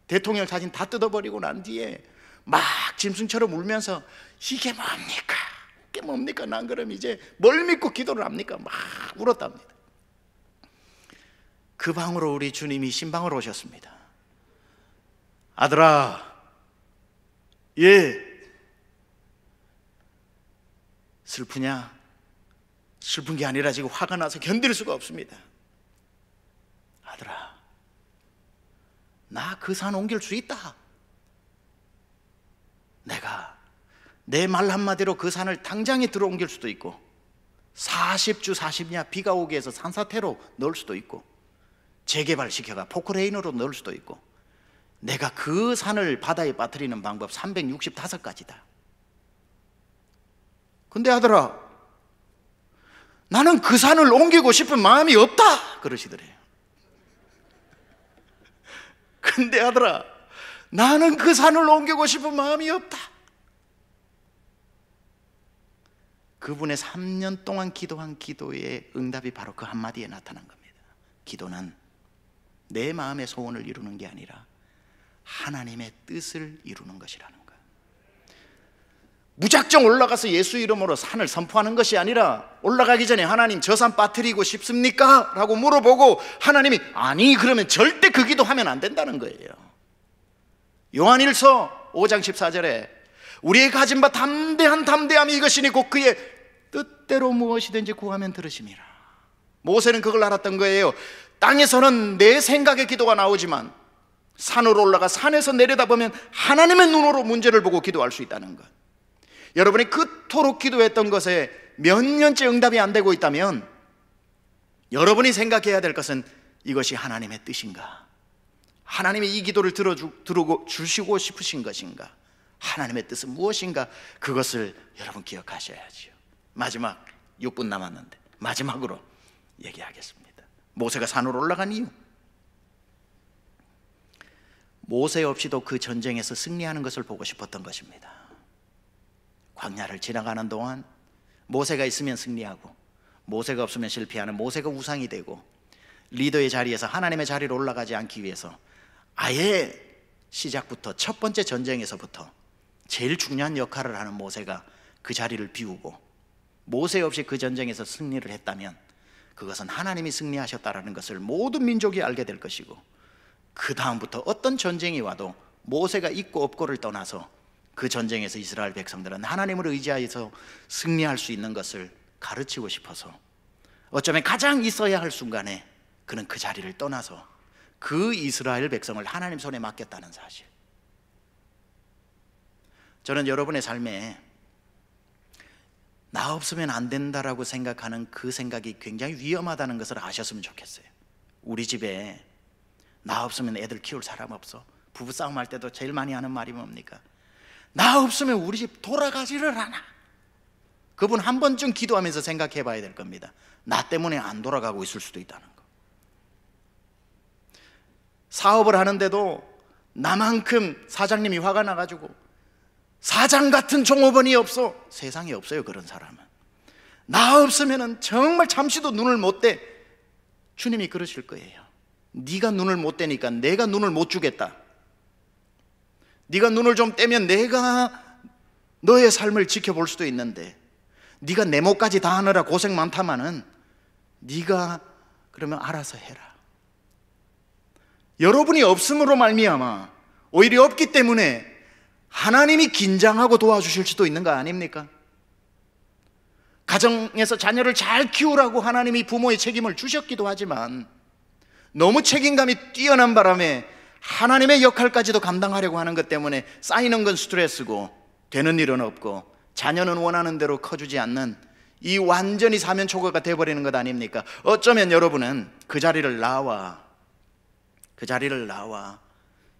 대통령 사진 다 뜯어버리고 난 뒤에 막 짐승처럼 울면서 이게 뭡니까? 게 뭡니까? 난 그럼 이제 뭘 믿고 기도를 합니까? 막 울었답니다. 그 방으로 우리 주님이 신방으로 오셨습니다. 아들아, 슬프냐? 슬픈 게 아니라 지금 화가 나서 견딜 수가 없습니다. 아들아, 나 그 산 옮길 수 있다. 내가 내 말 한마디로 그 산을 당장에 들어 옮길 수도 있고 40주 40야 비가 오게 해서 산사태로 넣을 수도 있고 재개발시켜가 포크레인으로 넣을 수도 있고 내가 그 산을 바다에 빠뜨리는 방법 365가지다. 근데 아들아, 나는 그 산을 옮기고 싶은 마음이 없다 그러시더래요. 근데 아들아, 나는 그 산을 옮기고 싶은 마음이 없다. 그분의 3년 동안 기도한 기도의 응답이 바로 그 한마디에 나타난 겁니다. 기도는 내 마음의 소원을 이루는 게 아니라 하나님의 뜻을 이루는 것이라는 거예요. 무작정 올라가서 예수 이름으로 산을 선포하는 것이 아니라 올라가기 전에 하나님 저 산 빠뜨리고 싶습니까? 라고 물어보고 하나님이 아니 그러면 절대 그 기도하면 안 된다는 거예요. 요한일서 5장 14절에 우리의 가진 바 담대함이 이것이니 곧 그의 뜻대로 무엇이든지 구하면 들으심이라. 모세는 그걸 알았던 거예요. 땅에서는 내 생각의 기도가 나오지만 산으로 올라가 산에서 내려다보면 하나님의 눈으로 문제를 보고 기도할 수 있다는 것. 여러분이 그토록 기도했던 것에 몇 년째 응답이 안 되고 있다면 여러분이 생각해야 될 것은 이것이 하나님의 뜻인가? 하나님이 이 기도를 들어주시고 싶으신 것인가? 하나님의 뜻은 무엇인가? 그것을 여러분 기억하셔야지요. 마지막 6분 남았는데 마지막으로 얘기하겠습니다. 모세가 산으로 올라간 이유, 모세 없이도 그 전쟁에서 승리하는 것을 보고 싶었던 것입니다. 광야를 지나가는 동안 모세가 있으면 승리하고 모세가 없으면 실패하는 모세가 우상이 되고 리더의 자리에서 하나님의 자리로 올라가지 않기 위해서 아예 시작부터 첫 번째 전쟁에서부터 제일 중요한 역할을 하는 모세가 그 자리를 비우고 모세 없이 그 전쟁에서 승리를 했다면 그것은 하나님이 승리하셨다는 것을 모든 민족이 알게 될 것이고 그 다음부터 어떤 전쟁이 와도 모세가 있고 없고를 떠나서 그 전쟁에서 이스라엘 백성들은 하나님을 의지하여서 승리할 수 있는 것을 가르치고 싶어서 어쩌면 가장 있어야 할 순간에 그는 그 자리를 떠나서 그 이스라엘 백성을 하나님 손에 맡겼다는 사실. 저는 여러분의 삶에 나 없으면 안 된다라고 생각하는 그 생각이 굉장히 위험하다는 것을 아셨으면 좋겠어요. 우리 집에 나 없으면 애들 키울 사람 없어. 부부싸움 할 때도 제일 많이 하는 말이 뭡니까? 나 없으면 우리 집 돌아가지를 않아. 그분 한 번쯤 기도하면서 생각해 봐야 될 겁니다. 나 때문에 안 돌아가고 있을 수도 있다는 거. 사업을 하는데도 나만큼 사장님이 화가 나가지고 사장 같은 종업원이 없어. 세상에 없어요 그런 사람은. 나 없으면 정말 잠시도 눈을 못 떼. 주님이 그러실 거예요. 네가 눈을 못 떼니까 내가 눈을 못 주겠다. 네가 눈을 좀 떼면 내가 너의 삶을 지켜볼 수도 있는데 네가 내 몫까지 다 하느라 고생 많다마는 네가 그러면 알아서 해라. 여러분이 없음으로 말미암아 오히려 없기 때문에 하나님이 긴장하고 도와주실 수도 있는 거 아닙니까? 가정에서 자녀를 잘 키우라고 하나님이 부모의 책임을 주셨기도 하지만 너무 책임감이 뛰어난 바람에 하나님의 역할까지도 감당하려고 하는 것 때문에 쌓이는 건 스트레스고 되는 일은 없고 자녀는 원하는 대로 커주지 않는 이 완전히 사면초가가 돼버리는 것 아닙니까? 어쩌면 여러분은 그 자리를 나와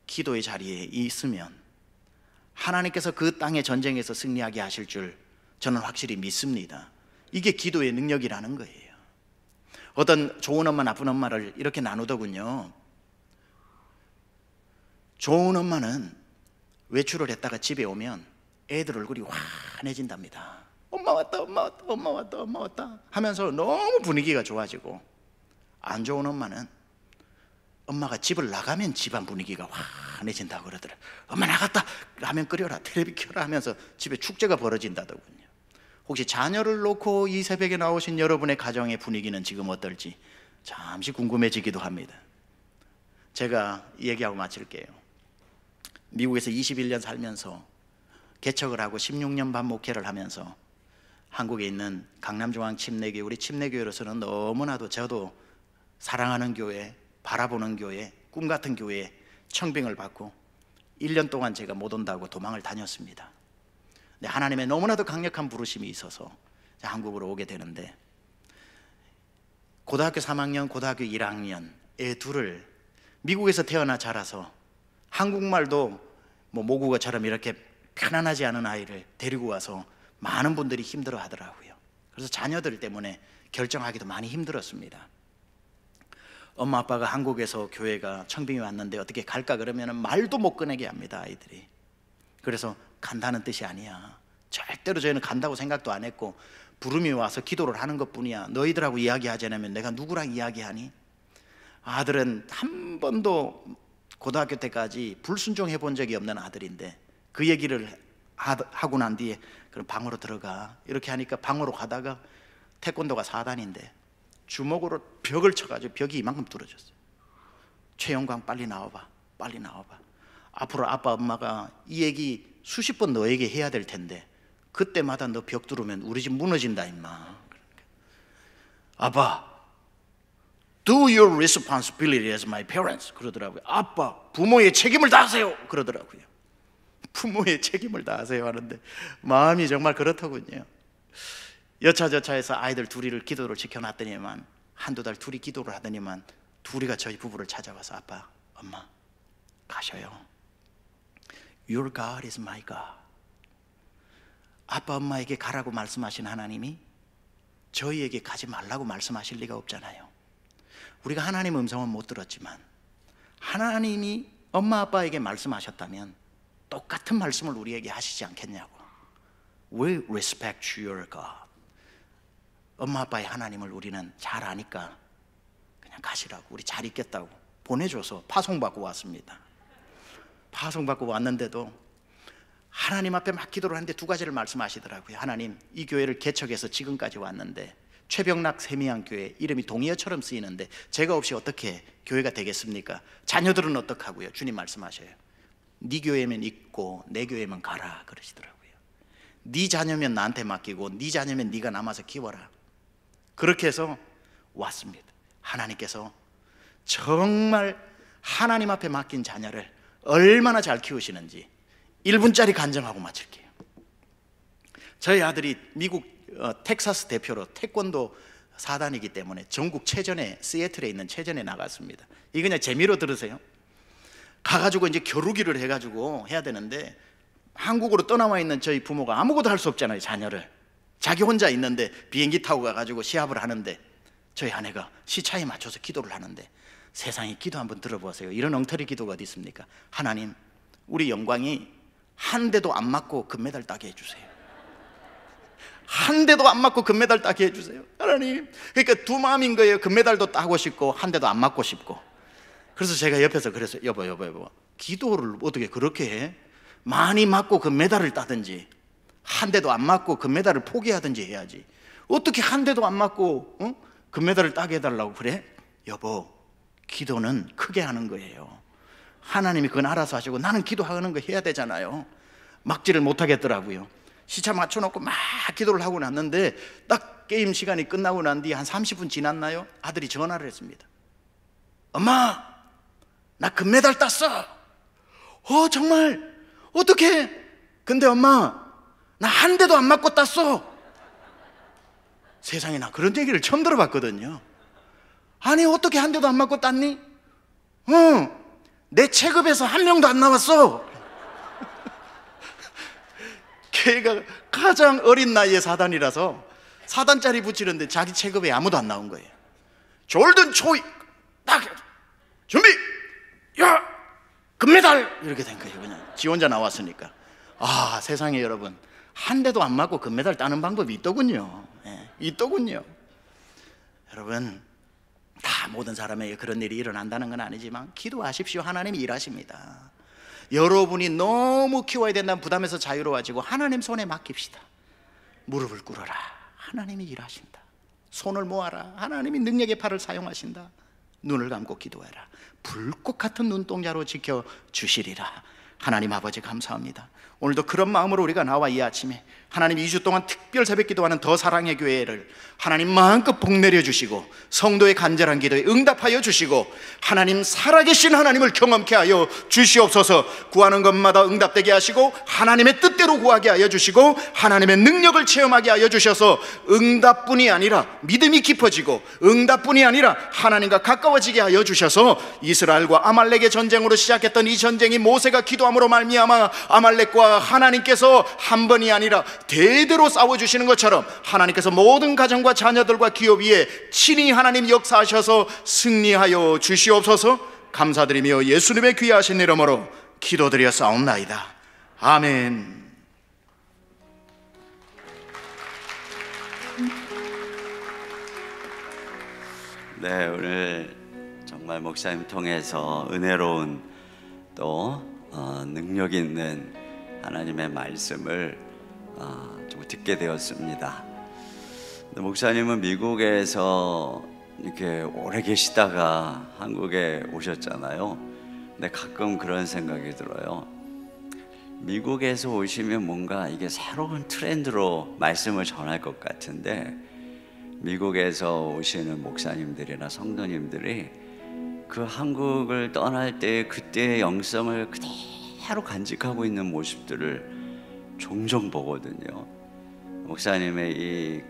기도의 자리에 있으면 하나님께서 그 땅의 전쟁에서 승리하게 하실 줄 저는 확실히 믿습니다. 이게 기도의 능력이라는 거예요. 어떤 좋은 엄마 나쁜 엄마를 이렇게 나누더군요. 좋은 엄마는 외출을 했다가 집에 오면 애들 얼굴이 환해진답니다. 엄마 왔다 엄마 왔다 엄마 왔다 엄마 왔다 하면서 너무 분위기가 좋아지고, 안 좋은 엄마는 엄마가 집을 나가면 집안 분위기가 환해진다고 그러더라. 엄마 나갔다 라면 끓여라 텔레비 켜라 하면서 집에 축제가 벌어진다더군요. 혹시 자녀를 놓고 이 새벽에 나오신 여러분의 가정의 분위기는 지금 어떨지 잠시 궁금해지기도 합니다. 제가 얘기하고 마칠게요. 미국에서 21년 살면서 개척을 하고 16년 반 목회를 하면서 한국에 있는 강남중앙 침례교회, 우리 침례교회로서는 너무나도 저도 사랑하는 교회, 바라보는 교회, 꿈같은 교회에 청빙을 받고 1년 동안 제가 못 온다고 도망을 다녔습니다. 근데 하나님의 너무나도 강력한 부르심이 있어서 한국으로 오게 되는데, 고등학교 3학년, 고등학교 1학년 애 둘을 미국에서 태어나 자라서 한국말도 뭐 모국어처럼 이렇게 편안하지 않은 아이를 데리고 와서 많은 분들이 힘들어 하더라고요. 그래서 자녀들 때문에 결정하기도 많이 힘들었습니다. 엄마 아빠가 한국에서 교회가 청빙이 왔는데 어떻게 갈까 그러면 말도 못 꺼내게 합니다, 아이들이. 그래서 간다는 뜻이 아니야, 절대로 저희는 간다고 생각도 안 했고 부름이 와서 기도를 하는 것뿐이야, 너희들하고 이야기하지 않으면 내가 누구랑 이야기하니? 아들은 한 번도 고등학교 때까지 불순종해 본 적이 없는 아들인데 그 얘기를 하고 난 뒤에 그럼 방으로 들어가 이렇게 하니까 방으로 가다가 태권도가 4단인데 주먹으로 벽을 쳐가지고 벽이 이만큼 뚫어졌어요. 최영광 빨리 나와봐, 빨리 나와봐. 앞으로 아빠 엄마가 이 얘기 수십 번 너에게 해야 될 텐데 그때마다 너 벽 뚫으면 우리 집 무너진다 임마. 아빠, do your responsibility as my parents 그러더라고요. 아빠, 부모의 책임을 다하세요 그러더라고요. 부모의 책임을 다하세요 하는데 마음이 정말 그렇더군요. 여차저차해서 아이들 둘이를 기도를 지켜놨더니만 한두 달 둘이 기도를 하더니만 둘이가 저희 부부를 찾아와서 아빠, 엄마 가셔요. Your God is my God. 아빠 엄마에게 가라고 말씀하신 하나님이 저희에게 가지 말라고 말씀하실 리가 없잖아요. 우리가 하나님 음성은 못 들었지만 하나님이 엄마 아빠에게 말씀하셨다면 똑같은 말씀을 우리에게 하시지 않겠냐고. We respect your God. 엄마 아빠의 하나님을 우리는 잘 아니까 그냥 가시라고, 우리 잘 있겠다고 보내줘서 파송받고 왔습니다. 파송받고 왔는데도 하나님 앞에 막 기도를 하는데 두 가지를 말씀하시더라고요. 하나님, 이 교회를 개척해서 지금까지 왔는데 최병락 세미양교회 이름이 동의어처럼 쓰이는데 제가 없이 어떻게 교회가 되겠습니까? 자녀들은 어떡하고요? 주님 말씀하셔요. 네 교회면 있고 내 교회면 가라 그러시더라고요. 네 자녀면 나한테 맡기고 네 자녀면 네가 남아서 키워라. 그렇게 해서 왔습니다. 하나님께서 정말 하나님 앞에 맡긴 자녀를 얼마나 잘 키우시는지 1분짜리 간증하고 마칠게요. 저희 아들이 미국 텍사스 대표로 태권도 4단이기 때문에 전국 체전에, 시애틀에 있는 체전에 나갔습니다. 이거 그냥 재미로 들으세요. 가가지고 이제 겨루기를 해가지고 해야 되는데 한국으로 떠나와 있는 저희 부모가 아무것도 할 수 없잖아요. 자녀를 자기 혼자 있는데 비행기 타고 가가지고 시합을 하는데 저희 아내가 시차에 맞춰서 기도를 하는데 세상에 기도 한번 들어보세요. 이런 엉터리 기도가 어디 있습니까? 하나님, 우리 영광이 한 대도 안 맞고 금메달 따게 해주세요. 한 대도 안 맞고 금메달 따게 해주세요. 하나님. 그러니까 두 마음인 거예요. 금메달도 따고 싶고 한 대도 안 맞고 싶고. 그래서 제가 옆에서 그래서 여보 기도를 어떻게 그렇게 해? 많이 맞고 금메달을 따든지 한 대도 안 맞고 금메달을 포기하든지 해야지. 어떻게 한 대도 안 맞고 금메달을 따게 해달라고 그래? 여보, 기도는 크게 하는 거예요. 하나님이 그건 알아서 하시고 나는 기도하는 거 해야 되잖아요. 막지를 못하겠더라고요. 시차 맞춰놓고 막 기도를 하고 났는데 딱 게임 시간이 끝나고 난 뒤 한 30분 지났나요? 아들이 전화를 했습니다. 엄마, 나 금메달 땄어. 정말? 어떡해? 근데 엄마, 나 한 대도 안 맞고 땄어. 세상에, 나 그런 얘기를 처음 들어봤거든요. 아니, 어떻게 한 대도 안 맞고 땄니? 내 체급에서 한 명도 안 나왔어. 걔가 가장 어린 나이에 4단이라서 4단짜리 붙이는데 자기 체급에 아무도 안 나온 거예요. 졸든 초이 딱 준비, 야, 금메달 이렇게 된 거예요. 그냥 지 혼자 나왔으니까. 아, 세상에 여러분, 한 대도 안 맞고 금메달 따는 방법이 있더군요. 있더군요. 여러분, 다 모든 사람에게 그런 일이 일어난다는 건 아니지만 기도하십시오. 하나님이 일하십니다. 여러분이 너무 키워야 된다는 부담에서 자유로워지고 하나님 손에 맡깁시다. 무릎을 꿇어라. 하나님이 일하신다. 손을 모아라. 하나님이 능력의 팔을 사용하신다. 눈을 감고 기도해라. 불꽃 같은 눈동자로 지켜주시리라. 하나님 아버지 감사합니다. 오늘도 그런 마음으로 우리가 나와 이 아침에 하나님 2주 동안 특별 새벽 기도하는 더 사랑의 교회를 하나님 마음껏 복 내려주시고 성도의 간절한 기도에 응답하여 주시고 하나님 살아계신 하나님을 경험케 하여 주시옵소서. 구하는 것마다 응답되게 하시고 하나님의 뜻대로 구하게 하여 주시고 하나님의 능력을 체험하게 하여 주셔서 응답뿐이 아니라 믿음이 깊어지고 응답뿐이 아니라 하나님과 가까워지게 하여 주셔서 이스라엘과 아말렉의 전쟁으로 시작했던 이 전쟁이 모세가 기도함으로 말미암아 아말렉과 하나님께서 한 번이 아니라 대대로 싸워주시는 것처럼 하나님께서 모든 가정과 자녀들과 기업 위에 친히 하나님 역사하셔서 승리하여 주시옵소서. 감사드리며 예수님의 귀하신 이름으로 기도드려 싸움나이다. 아멘. 네, 오늘 정말 목사님 통해서 은혜로운 또 능력 있는 하나님의 말씀을 좀 듣게 되었습니다. 목사님은 미국에서 이렇게 오래 계시다가 한국에 오셨잖아요. 근데 가끔 그런 생각이 들어요. 미국에서 오시면 뭔가 이게 새로운 트렌드로 말씀을 전할 것 같은데 미국에서 오시는 목사님들이나 성도님들이 그 한국을 떠날 때 그때의 영성을 그대로 간직하고 있는 모습들을 종종 보거든요. 목사님의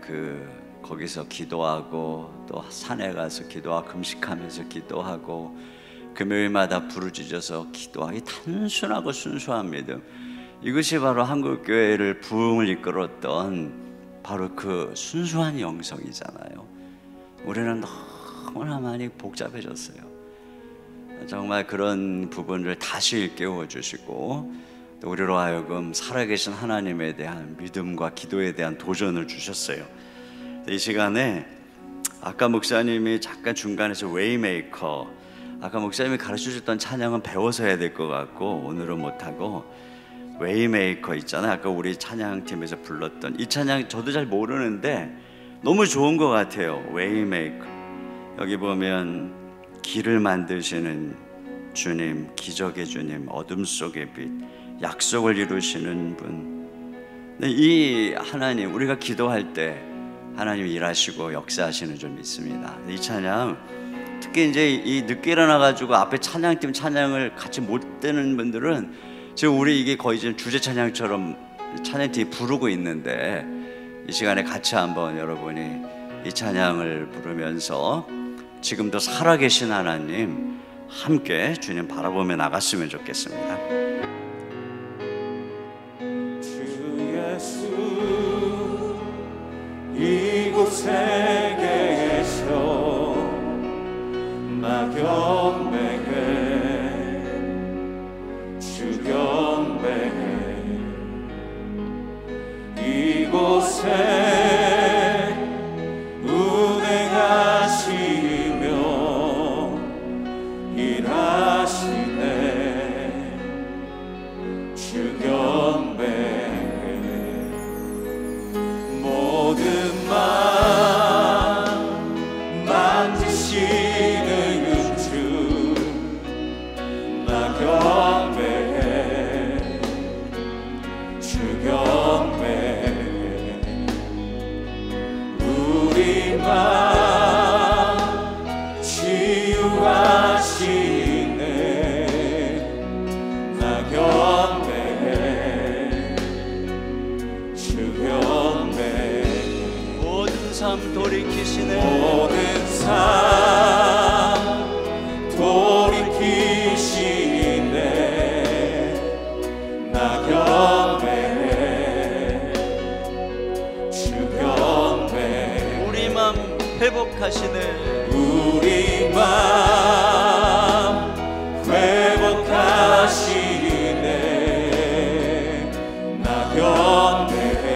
거기서 기도하고 또 산에 가서 기도하고 금식하면서 기도하고 금요일마다 부르짖어서 기도하기 단순하고 순수한 믿음, 이것이 바로 한국교회를 부흥을 이끌었던 바로 그 순수한 영성이잖아요. 우리는 너무나 많이 복잡해졌어요. 정말 그런 부분을 다시 일깨워 주시고 또 우리로 하여금 살아계신 하나님에 대한 믿음과 기도에 대한 도전을 주셨어요. 이 시간에 아까 목사님이 잠깐 중간에서 웨이메이커, 아까 목사님이 가르쳐주셨던 찬양은 배워서 해야 될 것 같고 오늘은 못하고 웨이메이커 있잖아요. 아까 우리 찬양팀에서 불렀던 이 찬양 저도 잘 모르는데 너무 좋은 것 같아요. 웨이메이커. 여기 보면 길을 만드시는 주님, 기적의 주님, 어둠 속의 빛, 약속을 이루시는 분. 이 하나님, 우리가 기도할 때 하나님이 일하시고 역사하시는 줄 믿습니다. 이 찬양, 특히 이제 이 늦게 일어나가지고 앞에 찬양팀 찬양을 같이 못 듣는 분들은 지금 우리 이게 거의 지금 주제 찬양처럼 찬양팀이 부르고 있는데 이 시간에 같이 한번 여러분이 이 찬양을 부르면서 지금도 살아계신 하나님 함께 주님 바라보며 나갔으면 좋겠습니다. 주 예수 이곳에 계셔 나경배해 주경배해 이곳에 운행하시며 일하시네 주경배해 모든 맘 만지시는 주 나경배해 주경배해 우리 맘 치유하시네 나경배해 주경배해 모든 삶 돌이키시네 모든 삶 돌이키시네 나경배해 주경배해 우리 맘 회복하시네 우리 맘 회복하시네 나경배해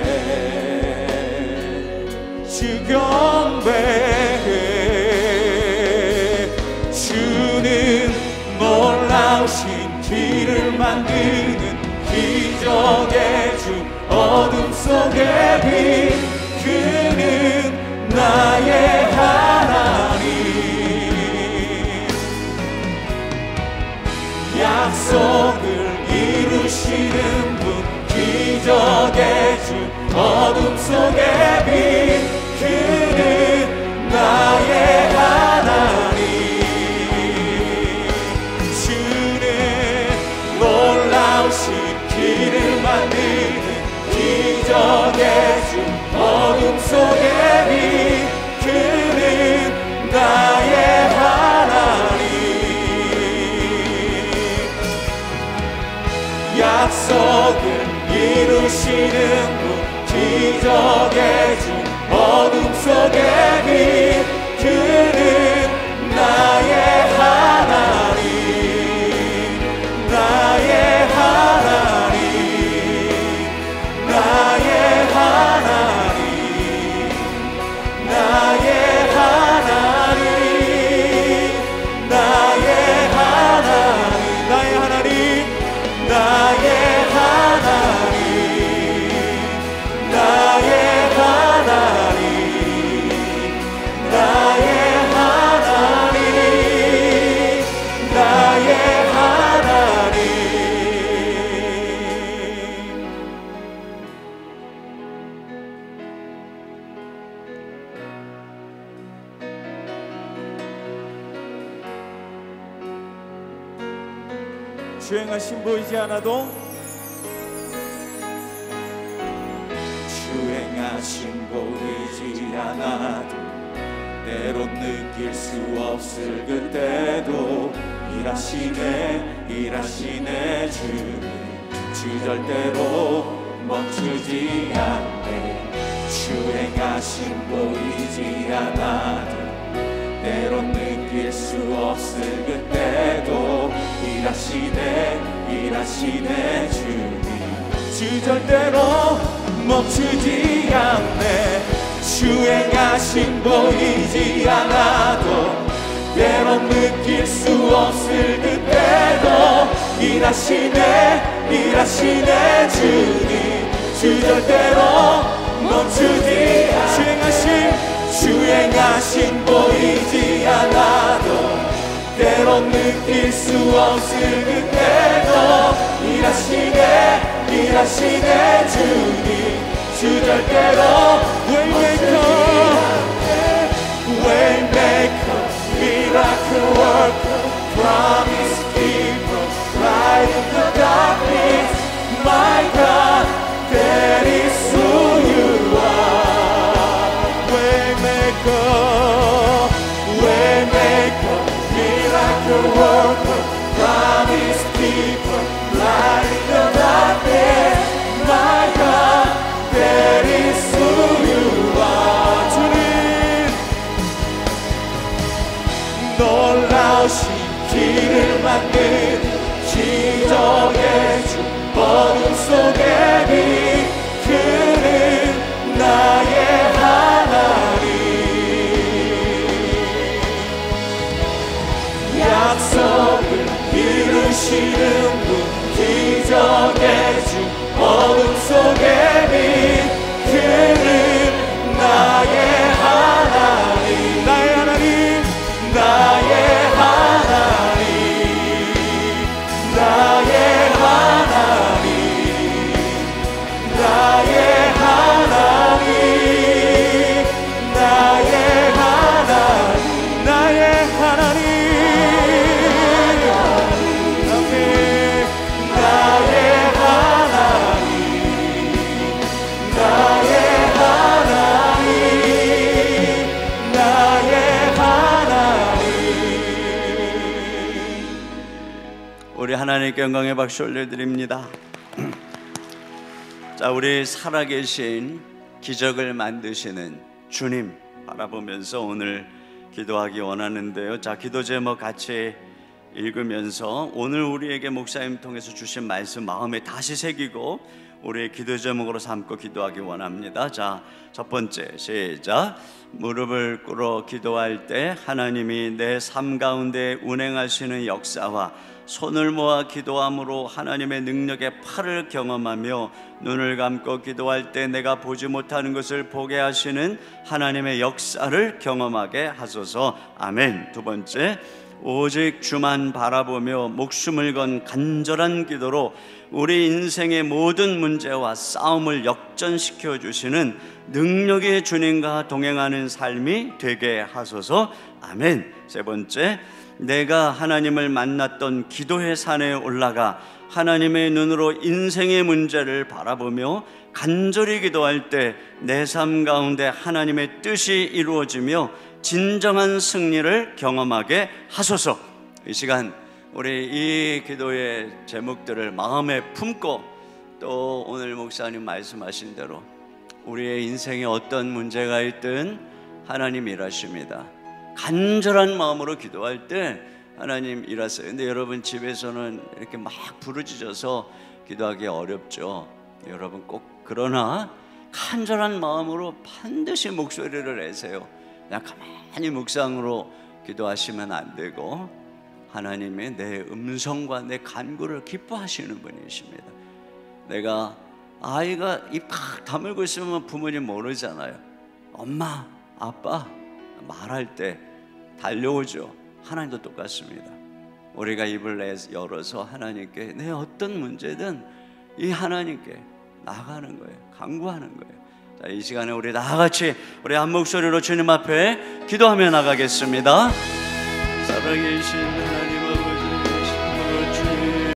주경배해 주는 놀라우신 길을 만드는 기적의 주 어둠 속 속의 빛 그는 나의 하나님 약속을 이루시는 분 기적의 주 어둠 속의 빛 그는 나의 하나님 주는 놀라우신 길을 만드는 기적의 주 어둠 속의 빛 그는 나의 하나님 약속을 이루시는 분 기적의 주 어둠 속의 빛 그는 나의 하나님 나의 하나님 나의 하나님 나의 하나님 나의 하나님 나의 하나님 나의 하나님 나의 하나님 나의 하나님 나의 하나님 주행하신 보이지 않아도 주행하신 보이지 않아도 때론 느낄 수 없을 그때도 일하시네 주님 주 절대로 멈추지 않네 주행하신 보이지 않아도 때론 느낄 수 없을 그때도 일하시네 주님 주 절대로 멈추지 않네 주행하신 보이지 않아도 때론 느낄 수 없을 그때도 일하시네 주님 주 절대로 멈추지 주행하신 보이지 않아도 때론 느낄 수 없을 그때도 일하시네 주님 주 절대로 Waymaker Miracle worker Promise keeper Light in the darkness My God that is who you are Waymaker Miracle worker Promise keeper Light in the darkness My God that is who you are 주님 놀라우신 길을 만드는 기적의 주 어둠 속의 빛 그는 나의 하나님 약속을 이루시는 분 기적의 주 어둠 속의 빛 그는 나의 하나님 나의 하나님 나의 하나님 나의 하나님 나의 하나님 나의 하나님 나의 하나님 우리 하나님께 영광의 박수 올려드립니다. 자, 우리 살아계신 기적을 만드시는 주님 바라보면서 오늘 기도하기 원하는데요. 자, 기도 제목 같이 읽으면서 오늘 우리에게 목사님 통해서 주신 말씀 마음에 다시 새기고 우리의 기도 제목으로 삼고 기도하기 원합니다. 자, 첫 번째, 시작. 무릎을 꿇어 기도할 때 하나님이 내 삶 가운데 운행하시는 역사와 손을 모아 기도함으로 하나님의 능력의 팔을 경험하며 눈을 감고 기도할 때 내가 보지 못하는 것을 보게 하시는 하나님의 역사를 경험하게 하소서. 아멘. 두 번째, 오직 주만 바라보며 목숨을 건 간절한 기도로 우리 인생의 모든 문제와 싸움을 역전시켜 주시는 능력의 주님과 동행하는 삶이 되게 하소서. 아멘. 세 번째, 내가 하나님을 만났던 기도의 산에 올라가 하나님의 눈으로 인생의 문제를 바라보며 간절히 기도할 때 내 삶 가운데 하나님의 뜻이 이루어지며 진정한 승리를 경험하게 하소서. 이 시간 우리 이 기도의 제목들을 마음에 품고 또 오늘 목사님 말씀하신 대로 우리의 인생에 어떤 문제가 있든 하나님 일하십니다. 간절한 마음으로 기도할 때 하나님 일하세요. 근데 여러분 집에서는 이렇게 막 부르짖어서 기도하기 어렵죠. 여러분 꼭 그러나 간절한 마음으로 반드시 목소리를 내세요. 그냥 가만히 묵상으로 기도하시면 안 되고 하나님의 내 음성과 내 간구를 기뻐하시는 분이십니다. 내가 아이가 입 팍 다물고 있으면 부모님 모르잖아요. 엄마, 아빠 말할 때 달려오죠. 하나님도 똑같습니다. 우리가 입을 열어서 하나님께 내 어떤 문제든 이 하나님께 나가는 거예요. 간구하는 거예요. 자, 이 시간에 우리 다 같이 우리 한 목소리로 주님 앞에 기도하며 나가겠습니다. 살아계신